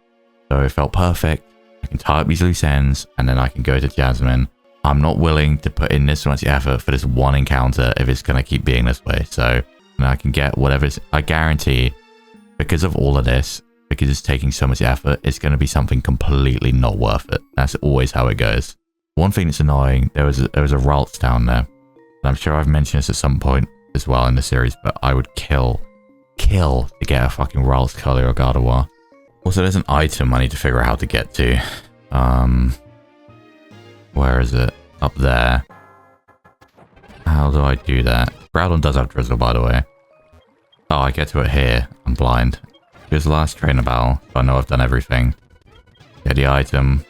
So it felt perfect. I can tie up these loose ends and then I can go to Jasmine. I'm not willing to put in this much effort for this one encounter if it's going to keep being this way. So I can get whatever. I guarantee because of all of this, because it's taking so much effort, it's going to be something completely not worth it. That's always how it goes. One thing that's annoying, there was a Ralts down there. And I'm sure I've mentioned this at some point as well in the series, but I would kill to get a fucking Ralts Curly or Gardevoir. Also, there's an item I need to figure out how to get to. Where is it? Up there. How do I do that? Groudon does have Drizzle, by the way. Oh, I get to it here. I'm blind. Here's the last trainer battle. I know I've done everything. Get the item.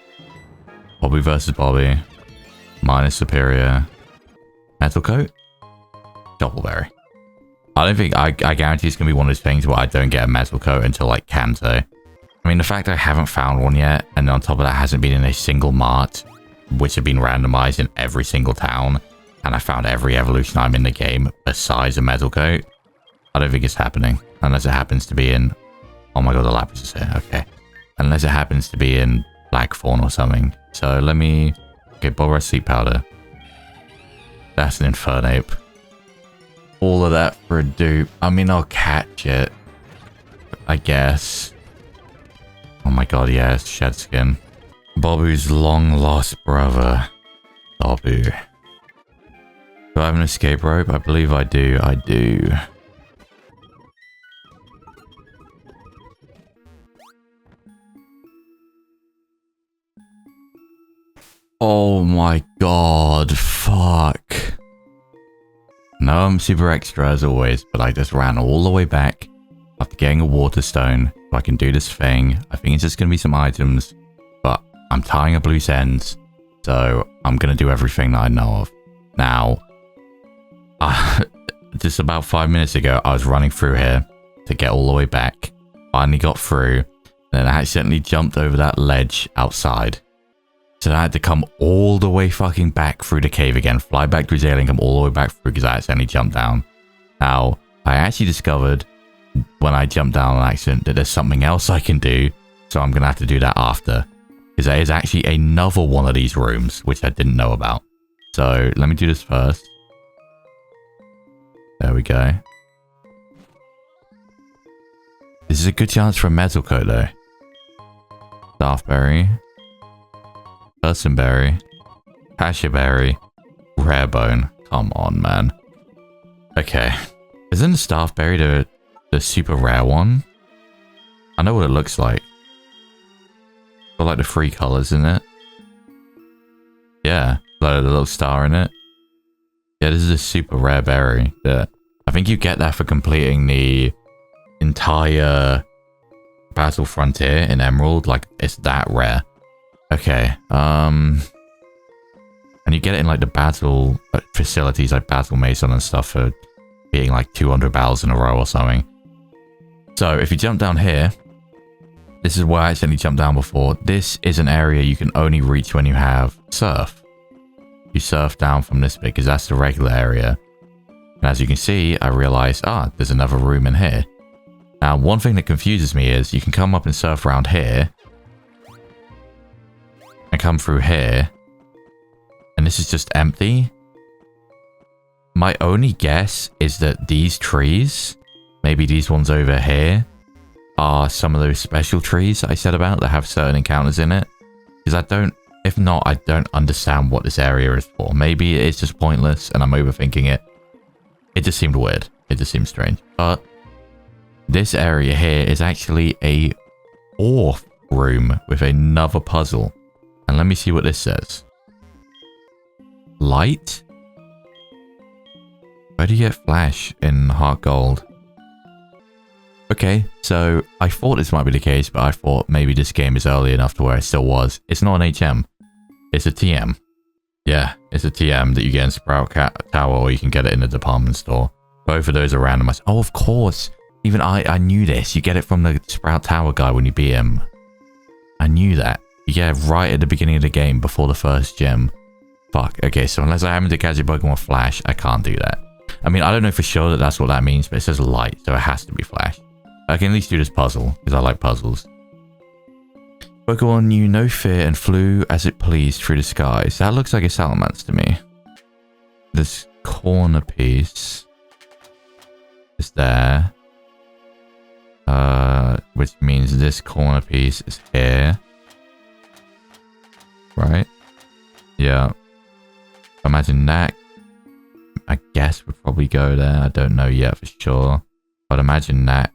Bobby versus Bobby. Mine is superior. Metal Coat. Doppelberry. I don't think... I guarantee it's going to be one of those things where I don't get a Metal Coat until like Kanto. I mean, the fact that I haven't found one yet, and on top of that hasn't been in a single mart, which have been randomized in every single town, and I found every evolution I'm in the game besides a Metal Coat, I don't think it's happening. Unless it happens to be in... Oh my god, the Lapras is here. Okay. Unless it happens to be in Blackthorn or something. So let me... Okay, Bulbara Sleep Powder. That's an Infernape. All of that for a dupe. I mean, I'll catch it. I guess. Oh my god, yeah, it's Shed Skin. Bobu's long-lost brother. Bobu. Do I have an escape rope? I believe I do. I do. Oh my god, fuck. No, I'm super extra as always, but I just ran all the way back after getting a water stone so I can do this thing. I think it's just going to be some items, but I'm tying up loose ends, so I'm going to do everything that I know of. Now, just about 5 minutes ago, I was running through here to get all the way back. Finally got through, and then I accidentally jumped over that ledge outside. So I had to come all the way fucking back through the cave again, fly back to Azalea and come all the way back through because I accidentally jumped down. Now, I actually discovered when I jumped down on accident that there's something else I can do, so I'm going to have to do that after. Because there is actually another one of these rooms, which I didn't know about. So, let me do this first. There we go. This is a good chance for a Metal Coat though. Staffberry. Personberry, Pashaberry, Rarebone. Come on, man. Okay. Isn't the Staffberry the super rare one? I know what it looks like. Got like the 3 colors in it. Yeah, like the little star in it. Yeah, this is a super rare berry. I think you get that for completing the entire Battle Frontier in Emerald. Like, it's that rare. Okay, and you get it in like the battle facilities like Battle Mason and stuff for beating like 200 battles in a row or something. So if you jump down here, this is where I accidentally jumped down before. This is an area you can only reach when you have surf. You surf down from this bit because that's the regular area. And as you can see, I realized, there's another room in here. Now, one thing that confuses me is you can come up and surf around here. and come through here, and this is just empty. My only guess is that these trees, maybe these ones over here, are some of those special trees that I said about that have certain encounters in it. Because if not, I don't understand what this area is for. Maybe it's just pointless and I'm overthinking it. It just seemed weird. It just seemed strange. But this area here is actually a fourth room with another puzzle. And let me see what this says. Light? Where do you get flash in HeartGold? Okay, so I thought this might be the case, but I thought maybe this game is early enough to where it still was. It's not an HM. It's a TM. Yeah, it's a TM that you get in Sprout Tower, or you can get it in the department store. Both of those are randomized. Oh, of course. Even I knew this. You get it from the Sprout Tower guy when you beat him. I knew that. You get it right at the beginning of the game before the first gym. Fuck. Okay, so unless I happen to catch a Pokemon Flash, I can't do that. I mean, I don't know for sure that that's what that means, but it says light, so it has to be Flash. I can at least do this puzzle, because I like puzzles. Pokemon knew no fear and flew as it pleased through the skies. That looks like a Salamence to me. This corner piece is there. Which means this corner piece is here. Right? Yeah. Imagine that, I guess, would probably go there. I don't know yet for sure. But imagine that.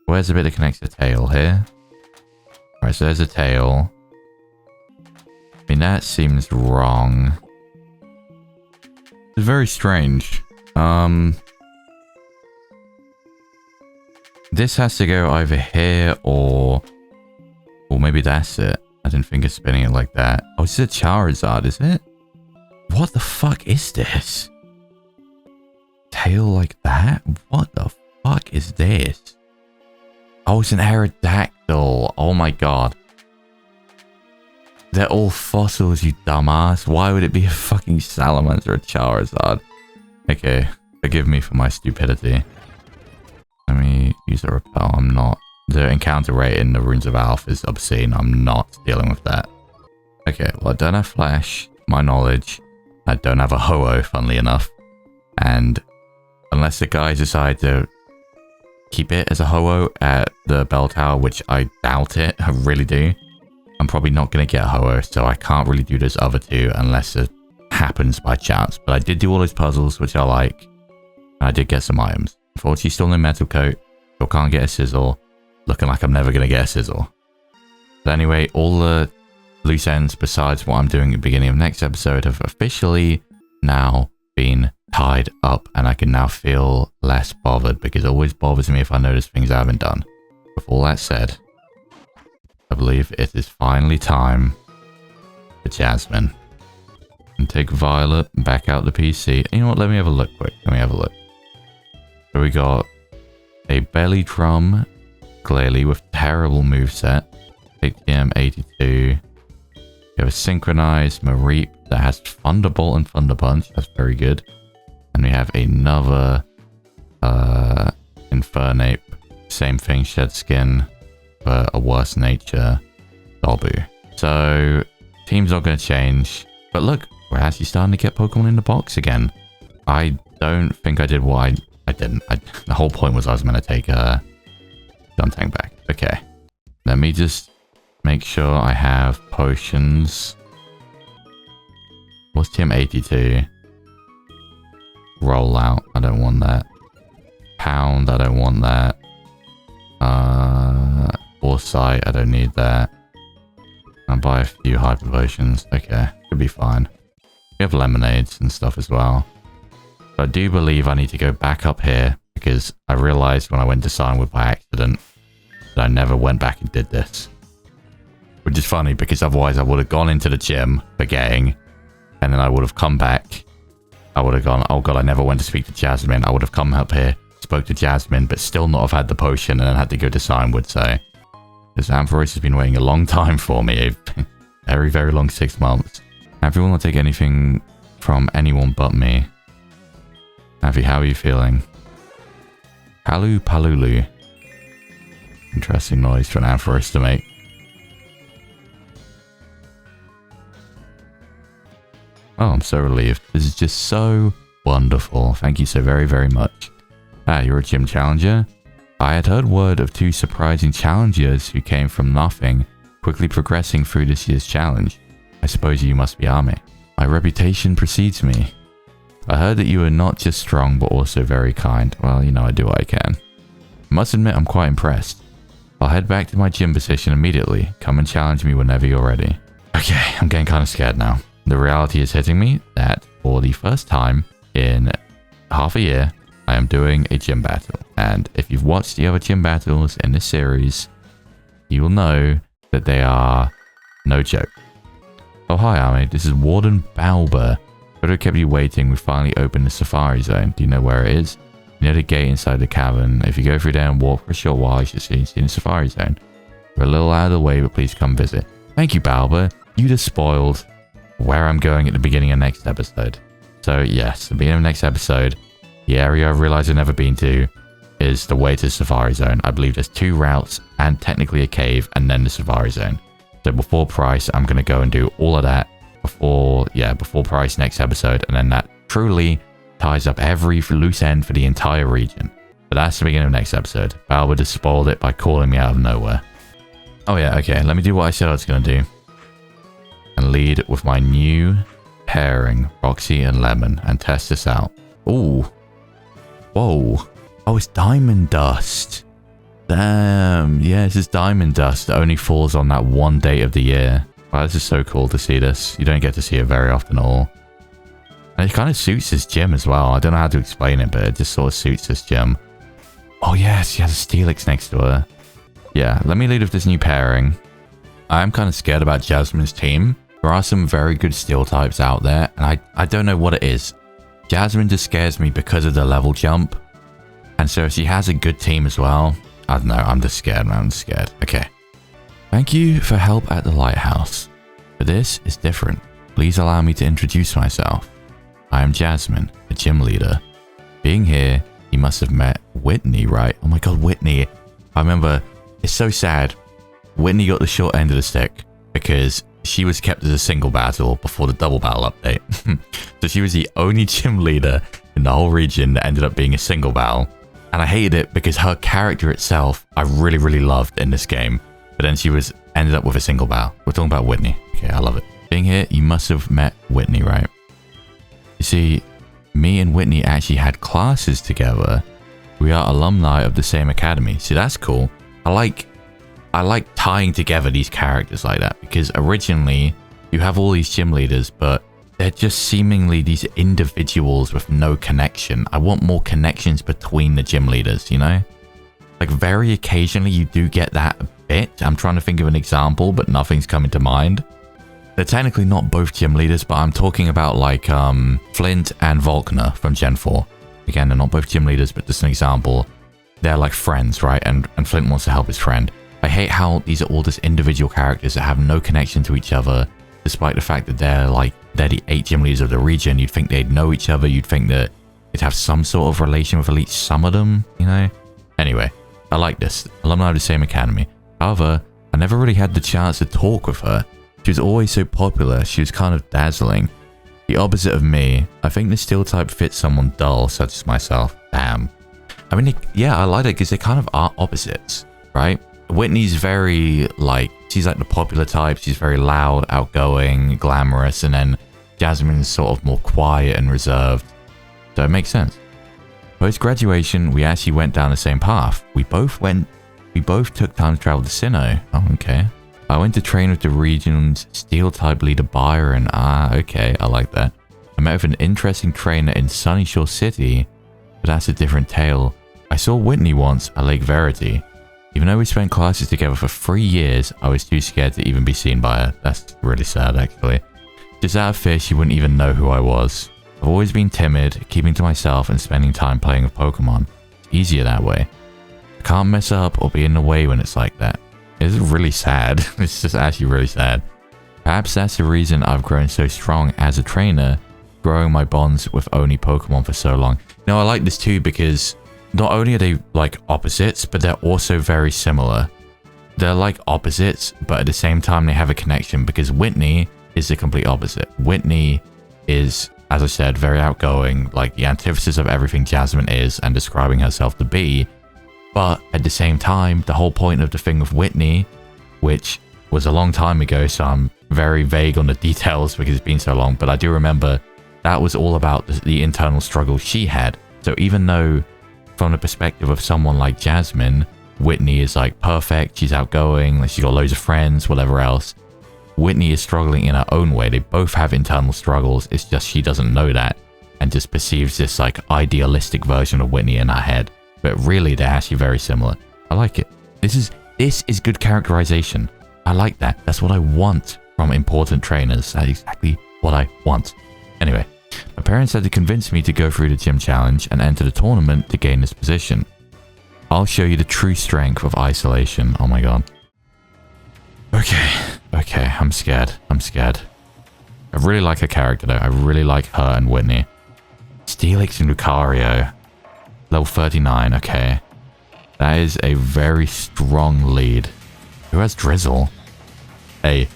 Where's the bit that connects the tail here? Alright, so there's a tail. I mean, that seems wrong. It's very strange. This has to go either here or maybe that's it. I didn't think of spinning it like that. Oh, it's a Charizard, is it? What the fuck is this? Tail like that? What the fuck is this? Oh, it's an Aerodactyl. Oh my god. They're all fossils, you dumbass. Why would it be a fucking Salamence or a Charizard? Okay, forgive me for my stupidity. Let me use a repel. I'm not. The encounter rate in the Runes of Alph is obscene. I'm not dealing with that. Okay, well, I don't have Flash, my knowledge. I don't have a Ho-Oh, funnily enough. And unless the guys decide to keep it as a Ho-Oh at the bell tower, which I doubt it, I really do, I'm probably not going to get a Ho-Oh, so I can't really do those other two unless it happens by chance. But I did do all those puzzles, which I like. And I did get some items. Unfortunately, still no Metal Coat. Still can't get a Sizzle. Looking like I'm never going to get a Sizzle. But anyway, all the loose ends besides what I'm doing at the beginning of next episode have officially now been tied up, and I can now feel less bothered, because it always bothers me if I notice things I haven't done. With all that said, I believe it is finally time for Jasmine. And take Violet back out the PC. You know what, let me have a look quick. Let me have a look. So we got a Belly Drum, clearly, with terrible moveset. HM82. We have a Synchronized Mareep that has Thunderbolt and Thunder Punch. That's very good. And we have another Infernape. Same thing, Shed Skin, but a worse nature. Dobu. So, team's not going to change. But look, we're actually starting to get Pokemon in the box again. I don't think I did what I didn't. The whole point was I was going to take a Duntang back. Okay. Let me just make sure I have potions. What's TM82? Rollout. I don't want that. Pound. I don't want that. Foresight. I don't need that. I'll buy a few hyper potions. Okay. Should be fine. We have lemonades and stuff as well. But I do believe I need to go back up here, because I realized when I went to Signwood by accident that I never went back and did this. Which is funny, because otherwise I would have gone into the gym forgetting, and then I would have come back. I would have gone, oh god, I never went to speak to Jasmine. I would have come up here, spoke to Jasmine, but still not have had the potion, and then had to go to Signwood. So this Ampharos has been waiting a long time for me. A very, very long 6 months. Everyone will take anything from anyone but me. Avi, how are you feeling? Palu Palulu. Interesting noise for an Ampharos to make. Oh, I'm so relieved. This is just so wonderful. Thank you so very, very much. Ah, you're a gym challenger? I had heard word of 2 surprising challengers who came from nothing, quickly progressing through this year's challenge. I suppose you must be Ame. My reputation precedes me. I heard that you are not just strong, but also very kind. Well, you know, I do what I can. I must admit, I'm quite impressed. I'll head back to my gym position immediately. Come and challenge me whenever you're ready. Okay, I'm getting kind of scared now. The reality is hitting me that for the first time in half a year, I am doing a gym battle. And if you've watched the other gym battles in this series, you will know that they are no joke. Oh, hi, Ame. This is Warden Balber. Could have kept you waiting. We finally opened the Safari Zone. Do you know where it is? Near the gate inside the cavern. If you go through there and walk for a short while, you should see the Safari Zone. We're a little out of the way, but please come visit. Thank you, Balber. You just spoiled where I'm going at the beginning of next episode. So, yes, the beginning of next episode, the area I've realized I've never been to is the way to the Safari Zone. I believe there's 2 routes and technically a cave and then the Safari Zone. So before Price, I'm going to go and do all of that before Price next episode. And then that truly ties up every loose end for the entire region. But that's the beginning of next episode. Balber just spoiled it by calling me out of nowhere. Oh yeah, okay. Let me do what I said I was going to do. And lead with my new pairing, Roxy and Lemon, and test this out. Ooh. Whoa. Oh, it's diamond dust. Damn. Yeah, this is diamond dust that only falls on that one date of the year. Wow, this is so cool to see this. You don't get to see it very often at all. And it kind of suits this gym as well. I don't know how to explain it, but it just sort of suits this gym. Oh yes, she has a Steelix next to her. Yeah, let me lead with this new pairing. I am kind of scared about Jasmine's team. There are some very good steel types out there, and I don't know what it is. Jasmine just scares me because of the level jump. And so if she has a good team as well, I don't know, I'm just scared, man. I'm just scared. Okay. Thank you for help at the lighthouse. But this is different. Please allow me to introduce myself. I am Jasmine, a gym leader. Being here, you must have met Whitney, right? Oh my god, Whitney. I remember, it's so sad. Whitney got the short end of the stick because she was kept as a single battle before the double battle update. So she was the only gym leader in the whole region that ended up being a single battle. And I hated it because her character itself, I really, really loved in this game. But then she ended up with a single battle. We're talking about Whitney. Okay, I love it. Being here, you must have met Whitney, right? You see, me and Whitney actually had classes together. We are alumni of the same academy. See, that's cool. I like tying together these characters like that because originally you have all these gym leaders, but they're just seemingly these individuals with no connection. I want more connections between the gym leaders, you know? Like very occasionally you do get that a bit. I'm trying to think of an example, but nothing's coming to mind. They're technically not both gym leaders, but I'm talking about like Flint and Volkner from Gen 4. Again, they're not both gym leaders, but just an example. They're like friends, right? And Flint wants to help his friend. I hate how these are all just individual characters that have no connection to each other, despite the fact that they're the 8 gym leaders of the region. You'd think they'd know each other. You'd think that they'd have some sort of relation with at least some of them, you know? Anyway, I like this. Alumni of the same academy. However, I never really had the chance to talk with her. She was always so popular. She was kind of dazzling. The opposite of me. I think the steel type fits someone dull, such as myself. Damn. I mean, yeah, I like it because they kind of are opposites, right? Whitney's very, she's like the popular type. She's very loud, outgoing, glamorous. And then Jasmine's sort of more quiet and reserved. So it makes sense. Post-graduation, we actually went down the same path. We both took time to travel to Sinnoh. Oh, okay. I went to train with the region's steel type leader Byron. Ah, okay, I like that. I met with an interesting trainer in Sunnyshore City, but that's a different tale. I saw Whitney once at Lake Verity. Even though we spent classes together for 3 years, I was too scared to even be seen by her. That's really sad, actually. Just out of fear, she wouldn't even know who I was. I've always been timid, keeping to myself and spending time playing with Pokemon. It's easier that way. I can't mess up or be in the way when it's like that. It's really sad. It's just actually really sad. Perhaps that's the reason I've grown so strong as a trainer, growing my bonds with only Pokemon for so long. Now, I like this too because not only are they like opposites, but they're also very similar. They're like opposites, but at the same time they have a connection because Whitney is the complete opposite. Whitney is, as I said, very outgoing, like the antithesis of everything Jasmine is and describing herself to be. But at the same time, the whole point of the thing with Whitney, which was a long time ago, so I'm very vague on the details because it's been so long, but I do remember that was all about the internal struggle she had. So even though from the perspective of someone like Jasmine, Whitney is like perfect, she's outgoing, like she's got loads of friends, whatever else, Whitney is struggling in her own way. They both have internal struggles. It's just she doesn't know that and just perceives this like idealistic version of Whitney in her head. But really, they're actually very similar. I like it. This is good characterization. I like that. That's what I want from important trainers. That's exactly what I want. Anyway, my parents had to convince me to go through the gym challenge and enter the tournament to gain this position. I'll show you the true strength of isolation. Oh my god. Okay, I'm scared. I really like her character though. I really like her and Whitney. Steelix and Lucario. Level 39, okay. That is a very strong lead. Who has Drizzle? Hey,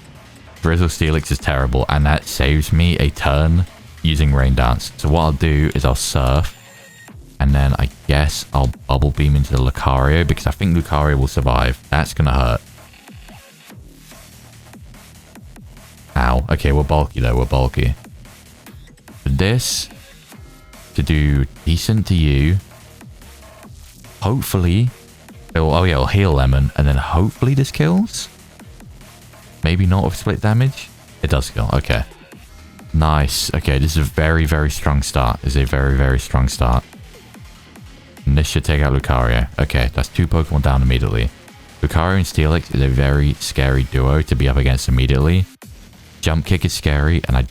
Drizzle Steelix is terrible, and that saves me a turn using Rain Dance. So what I'll do is I'll Surf, and then I guess I'll Bubble Beam into the Lucario, because I think Lucario will survive. That's gonna hurt. Ow. Okay, we're bulky though, we're bulky. For this to do decent to you, hopefully, it'll heal Lemon, and then hopefully this kills? Maybe not with split damage? It does kill, okay. Nice. Okay, this is a very, very strong start. This is a very, very strong start. And this should take out Lucario. Okay, that's 2 Pokemon down immediately. Lucario and Steelix is a very scary duo to be up against immediately. Jump Kick is scary, and I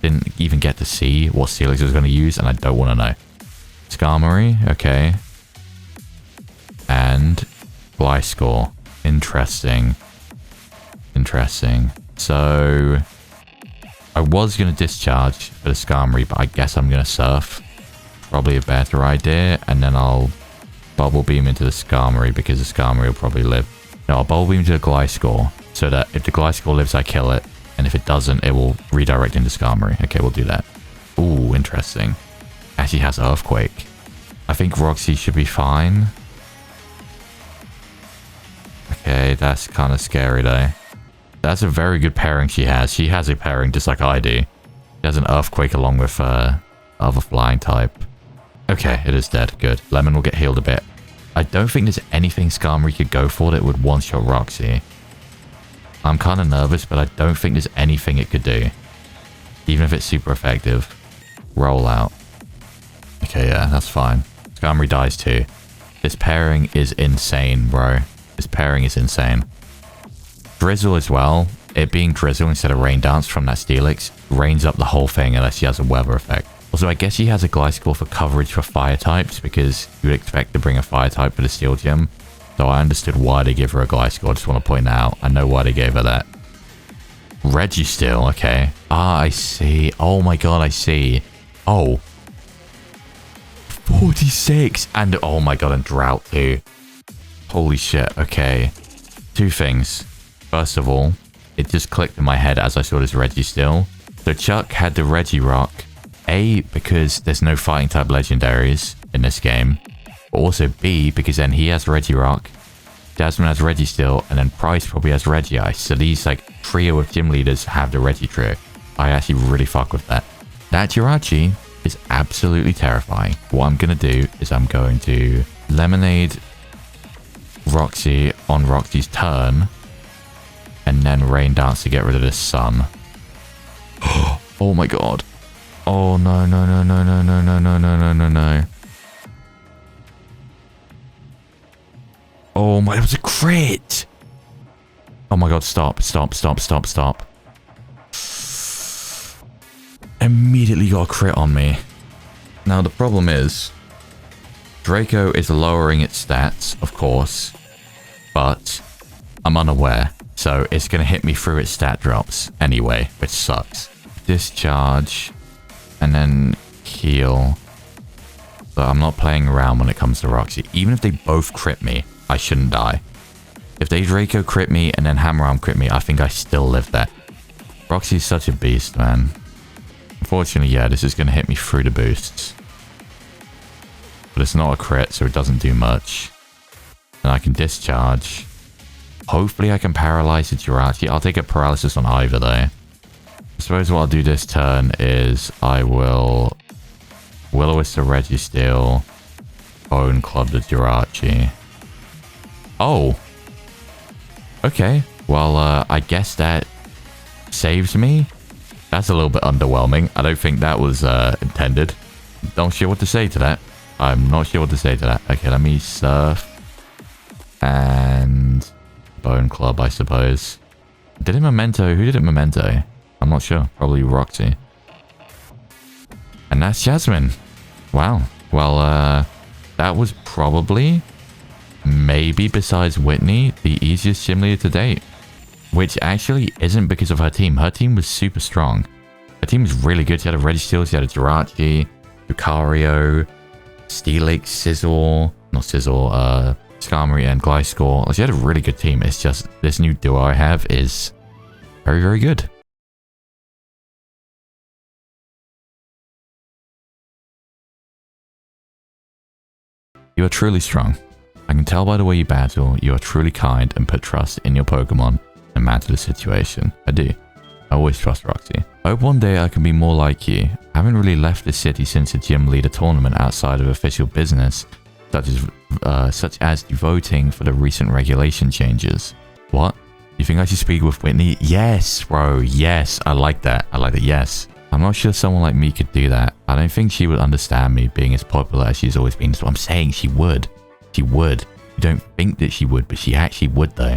didn't even get to see what Steelix was going to use, and I don't want to know. Skarmory, okay. And Gliscor. Interesting. So I was going to discharge for the Skarmory, but I guess I'm going to Surf. Probably a better idea. And then I'll Bubble Beam into the Skarmory, because the Skarmory will probably live. No, I'll Bubble Beam into the Gliscor, so that if the Gliscor lives, I kill it. And if it doesn't, it will redirect into Skarmory. Okay, we'll do that. Ooh, interesting. Actually has Earthquake. I think Roxy should be fine. Okay, that's kind of scary though. That's a very good pairing she has. She has a pairing just like I do. She has an Earthquake along with other flying type. Okay, it is dead. Good. Lemon will get healed a bit. I don't think there's anything Skarmory could go for that would one-shot Roxy. I'm kind of nervous, but I don't think there's anything it could do. Even if it's super effective. Roll out. Okay, yeah, that's fine. Skarmory dies too. This pairing is insane, bro. This pairing is insane. Drizzle as well. It being Drizzle instead of Rain Dance from that Steelix rains up the whole thing unless she has a weather effect. Also, I guess she has a Gliscor for coverage for fire types, because you would expect to bring a fire type for the Steel Gym. So I understood why they give her a Gliscor. I just want to point that out. I know why they gave her that. Registeel, okay. Ah, I see. Oh my god, I see. Oh. 46! And oh my god, and Drought too. Holy shit, okay. 2 things. First of all, it just clicked in my head as I saw this Registeel. So Chuck had the Regirock. A, because there's no fighting type legendaries in this game. But also B, because then he has Regirock, Jasmine has Registeel, and then Price probably has Regice. So these like trio of gym leaders have the Regi trio. I actually really fuck with that. That Jirachi is absolutely terrifying. What I'm going to do is I'm going to Lemonade Roxy on Roxy's turn, and then Rain Dance to get rid of this Sun. Oh my god. Oh no, no, no, no, no, no, no, no, no, no, no, no. Oh my, it was a crit! Oh my god, stop, stop, stop, stop, stop. Immediately got a crit on me. Now the problem is, Draco is lowering its stats, of course, but I'm unaware, so it's going to hit me through its stat drops anyway, which sucks. Discharge, and then heal. But I'm not playing around when it comes to Roxy. Even if they both crit me, I shouldn't die. If they Draco crit me and then Hammer Arm crit me, I think I still live there. Roxy's such a beast, man. Unfortunately, yeah, this is going to hit me through the boosts. But it's not a crit, so it doesn't do much. And I can discharge. Hopefully I can paralyze the Jirachi. I'll take a paralysis on either, though. I suppose what I'll do this turn is I will Will-O-Wisp the Registeel, Bone Club the Jirachi. Oh! Okay, well, I guess that saves me. That's a little bit underwhelming. I don't think that was intended. Not sure what to say to that. I'm not sure what to say to that. Okay, let me Surf. And Bone Club, I suppose. Did it Memento? Who did it Memento? I'm not sure. Probably Roxy. And that's Jasmine. Wow. Well, that was probably, maybe besides Whitney, the easiest gym leader to date. Which actually isn't because of her team. Her team was super strong. Her team was really good. She had a Registeel, she had a Jirachi, Lucario, Steelix, Sizzle, not Sizzle, Skarmory, and Gliscor. She had a really good team. It's just this new duo I have is very, very good. You are truly strong. I can tell by the way you battle, you are truly kind and put trust in your Pokemon, no matter the situation. I do. I always trust Roxy. I hope one day I can be more like you. I haven't really left the city since the gym leader tournament outside of official business, such as the voting for the recent regulation changes. What? You think I should speak with Whitney? Yes, bro. Yes. I like that. I like that. Yes. I'm not sure someone like me could do that. I don't think she would understand me being as popular as she's always been. So I'm saying she would. She would. You don't think that she would, but she actually would though.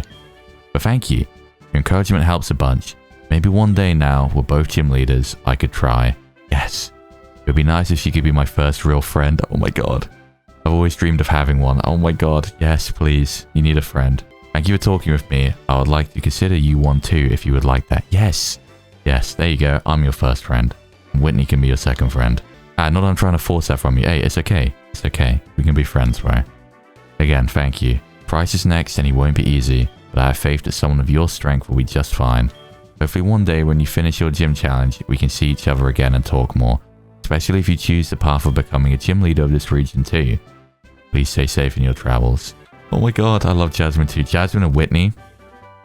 But thank you. Your encouragement helps a bunch. Maybe one day now, we're both gym leaders, I could try. Yes. It would be nice if she could be my first real friend. Oh my god. I've always dreamed of having one. Oh my god. Yes, please. You need a friend. Thank you for talking with me. I would like to consider you one too if you would like that. Yes. Yes, there you go. I'm your first friend. Whitney can be your second friend. Not that I'm trying to force that from you. Hey, it's okay. It's okay. We can be friends, right? Again, thank you. Price is next and he won't be easy, but I have faith that someone of your strength will be just fine. Hopefully one day when you finish your gym challenge, we can see each other again and talk more. Especially if you choose the path of becoming a gym leader of this region too. Please stay safe in your travels. Oh my god, I love Jasmine too. Jasmine and Whitney,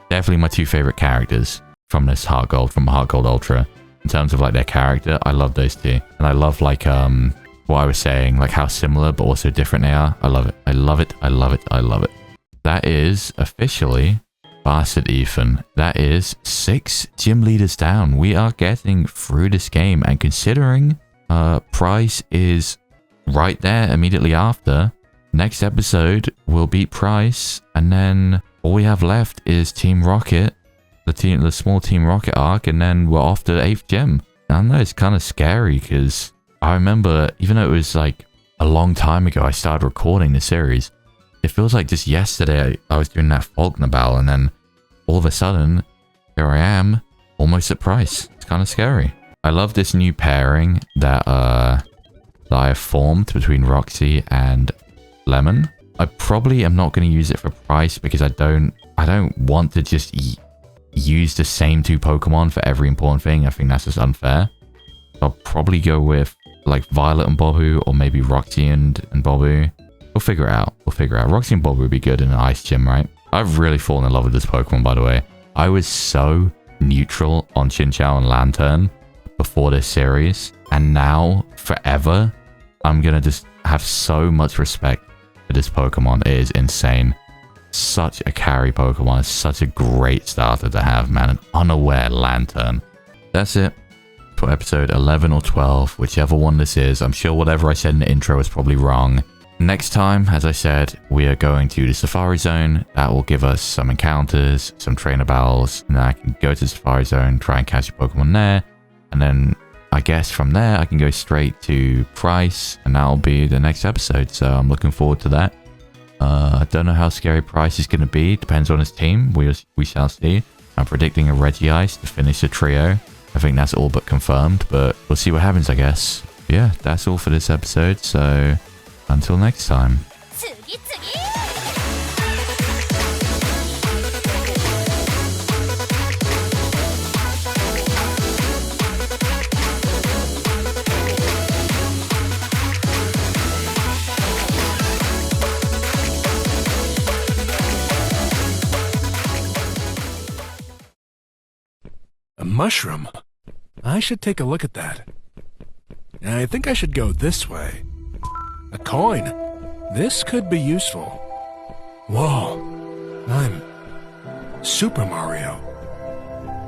definitely my two favorite characters from this HeartGold Ultra. In terms of like their character, I love those two. And I love like what I was saying, like how similar but also different they are. I love it. I love it. I love it. I love it. That is officially Bastard Ethan. That is 6 gym leaders down. We are getting through this game, and considering Price is right there immediately after, next episode will beat Price, and then all we have left is Team Rocket, the small Team Rocket arc, and then we're off to the 8th gym. I know it's kind of scary because I remember, even though it was like a long time ago I started recording the series, it feels like just yesterday I was doing that Faulkner battle, and then all of a sudden here I am almost at Price. It's kind of scary. I love this new pairing that I have formed between Roxy and Lemon. I probably am not going to use it for Price because I don't want to just use the same 2 Pokemon for every important thing. I think that's just unfair. I'll probably go with like Violet and Bobu, or maybe Roxy and Bobu. We'll figure it out. We'll figure it out. Roxy and Bobu would be good in an ice gym, right? I've really fallen in love with this Pokemon, by the way. I was so neutral on Chinchou and Lantern before this series, and now forever I'm gonna just have so much respect for this Pokemon. It is insane. Such a carry Pokemon. It's such a great starter to have, man. An unaware Lantern. That's it for episode 11 or 12, whichever one this is. I'm sure whatever I said in the intro is probably wrong. Next time, as I said, we are going to the Safari Zone. That will give us some encounters, some trainer battles, and then I can go to the Safari Zone, try and catch a Pokemon there, and then I guess from there I can go straight to Price, and that'll be the next episode. So I'm looking forward to that. I don't know how scary Price is going to be. Depends on his team. We shall see. I'm predicting a Regice to finish the trio. I think that's all but confirmed, but we'll see what happens, I guess. But yeah, that's all for this episode. So until next time. mushroom. I should take a look at that. I think I should go this way. A coin. This could be useful. Whoa. I'm Super Mario.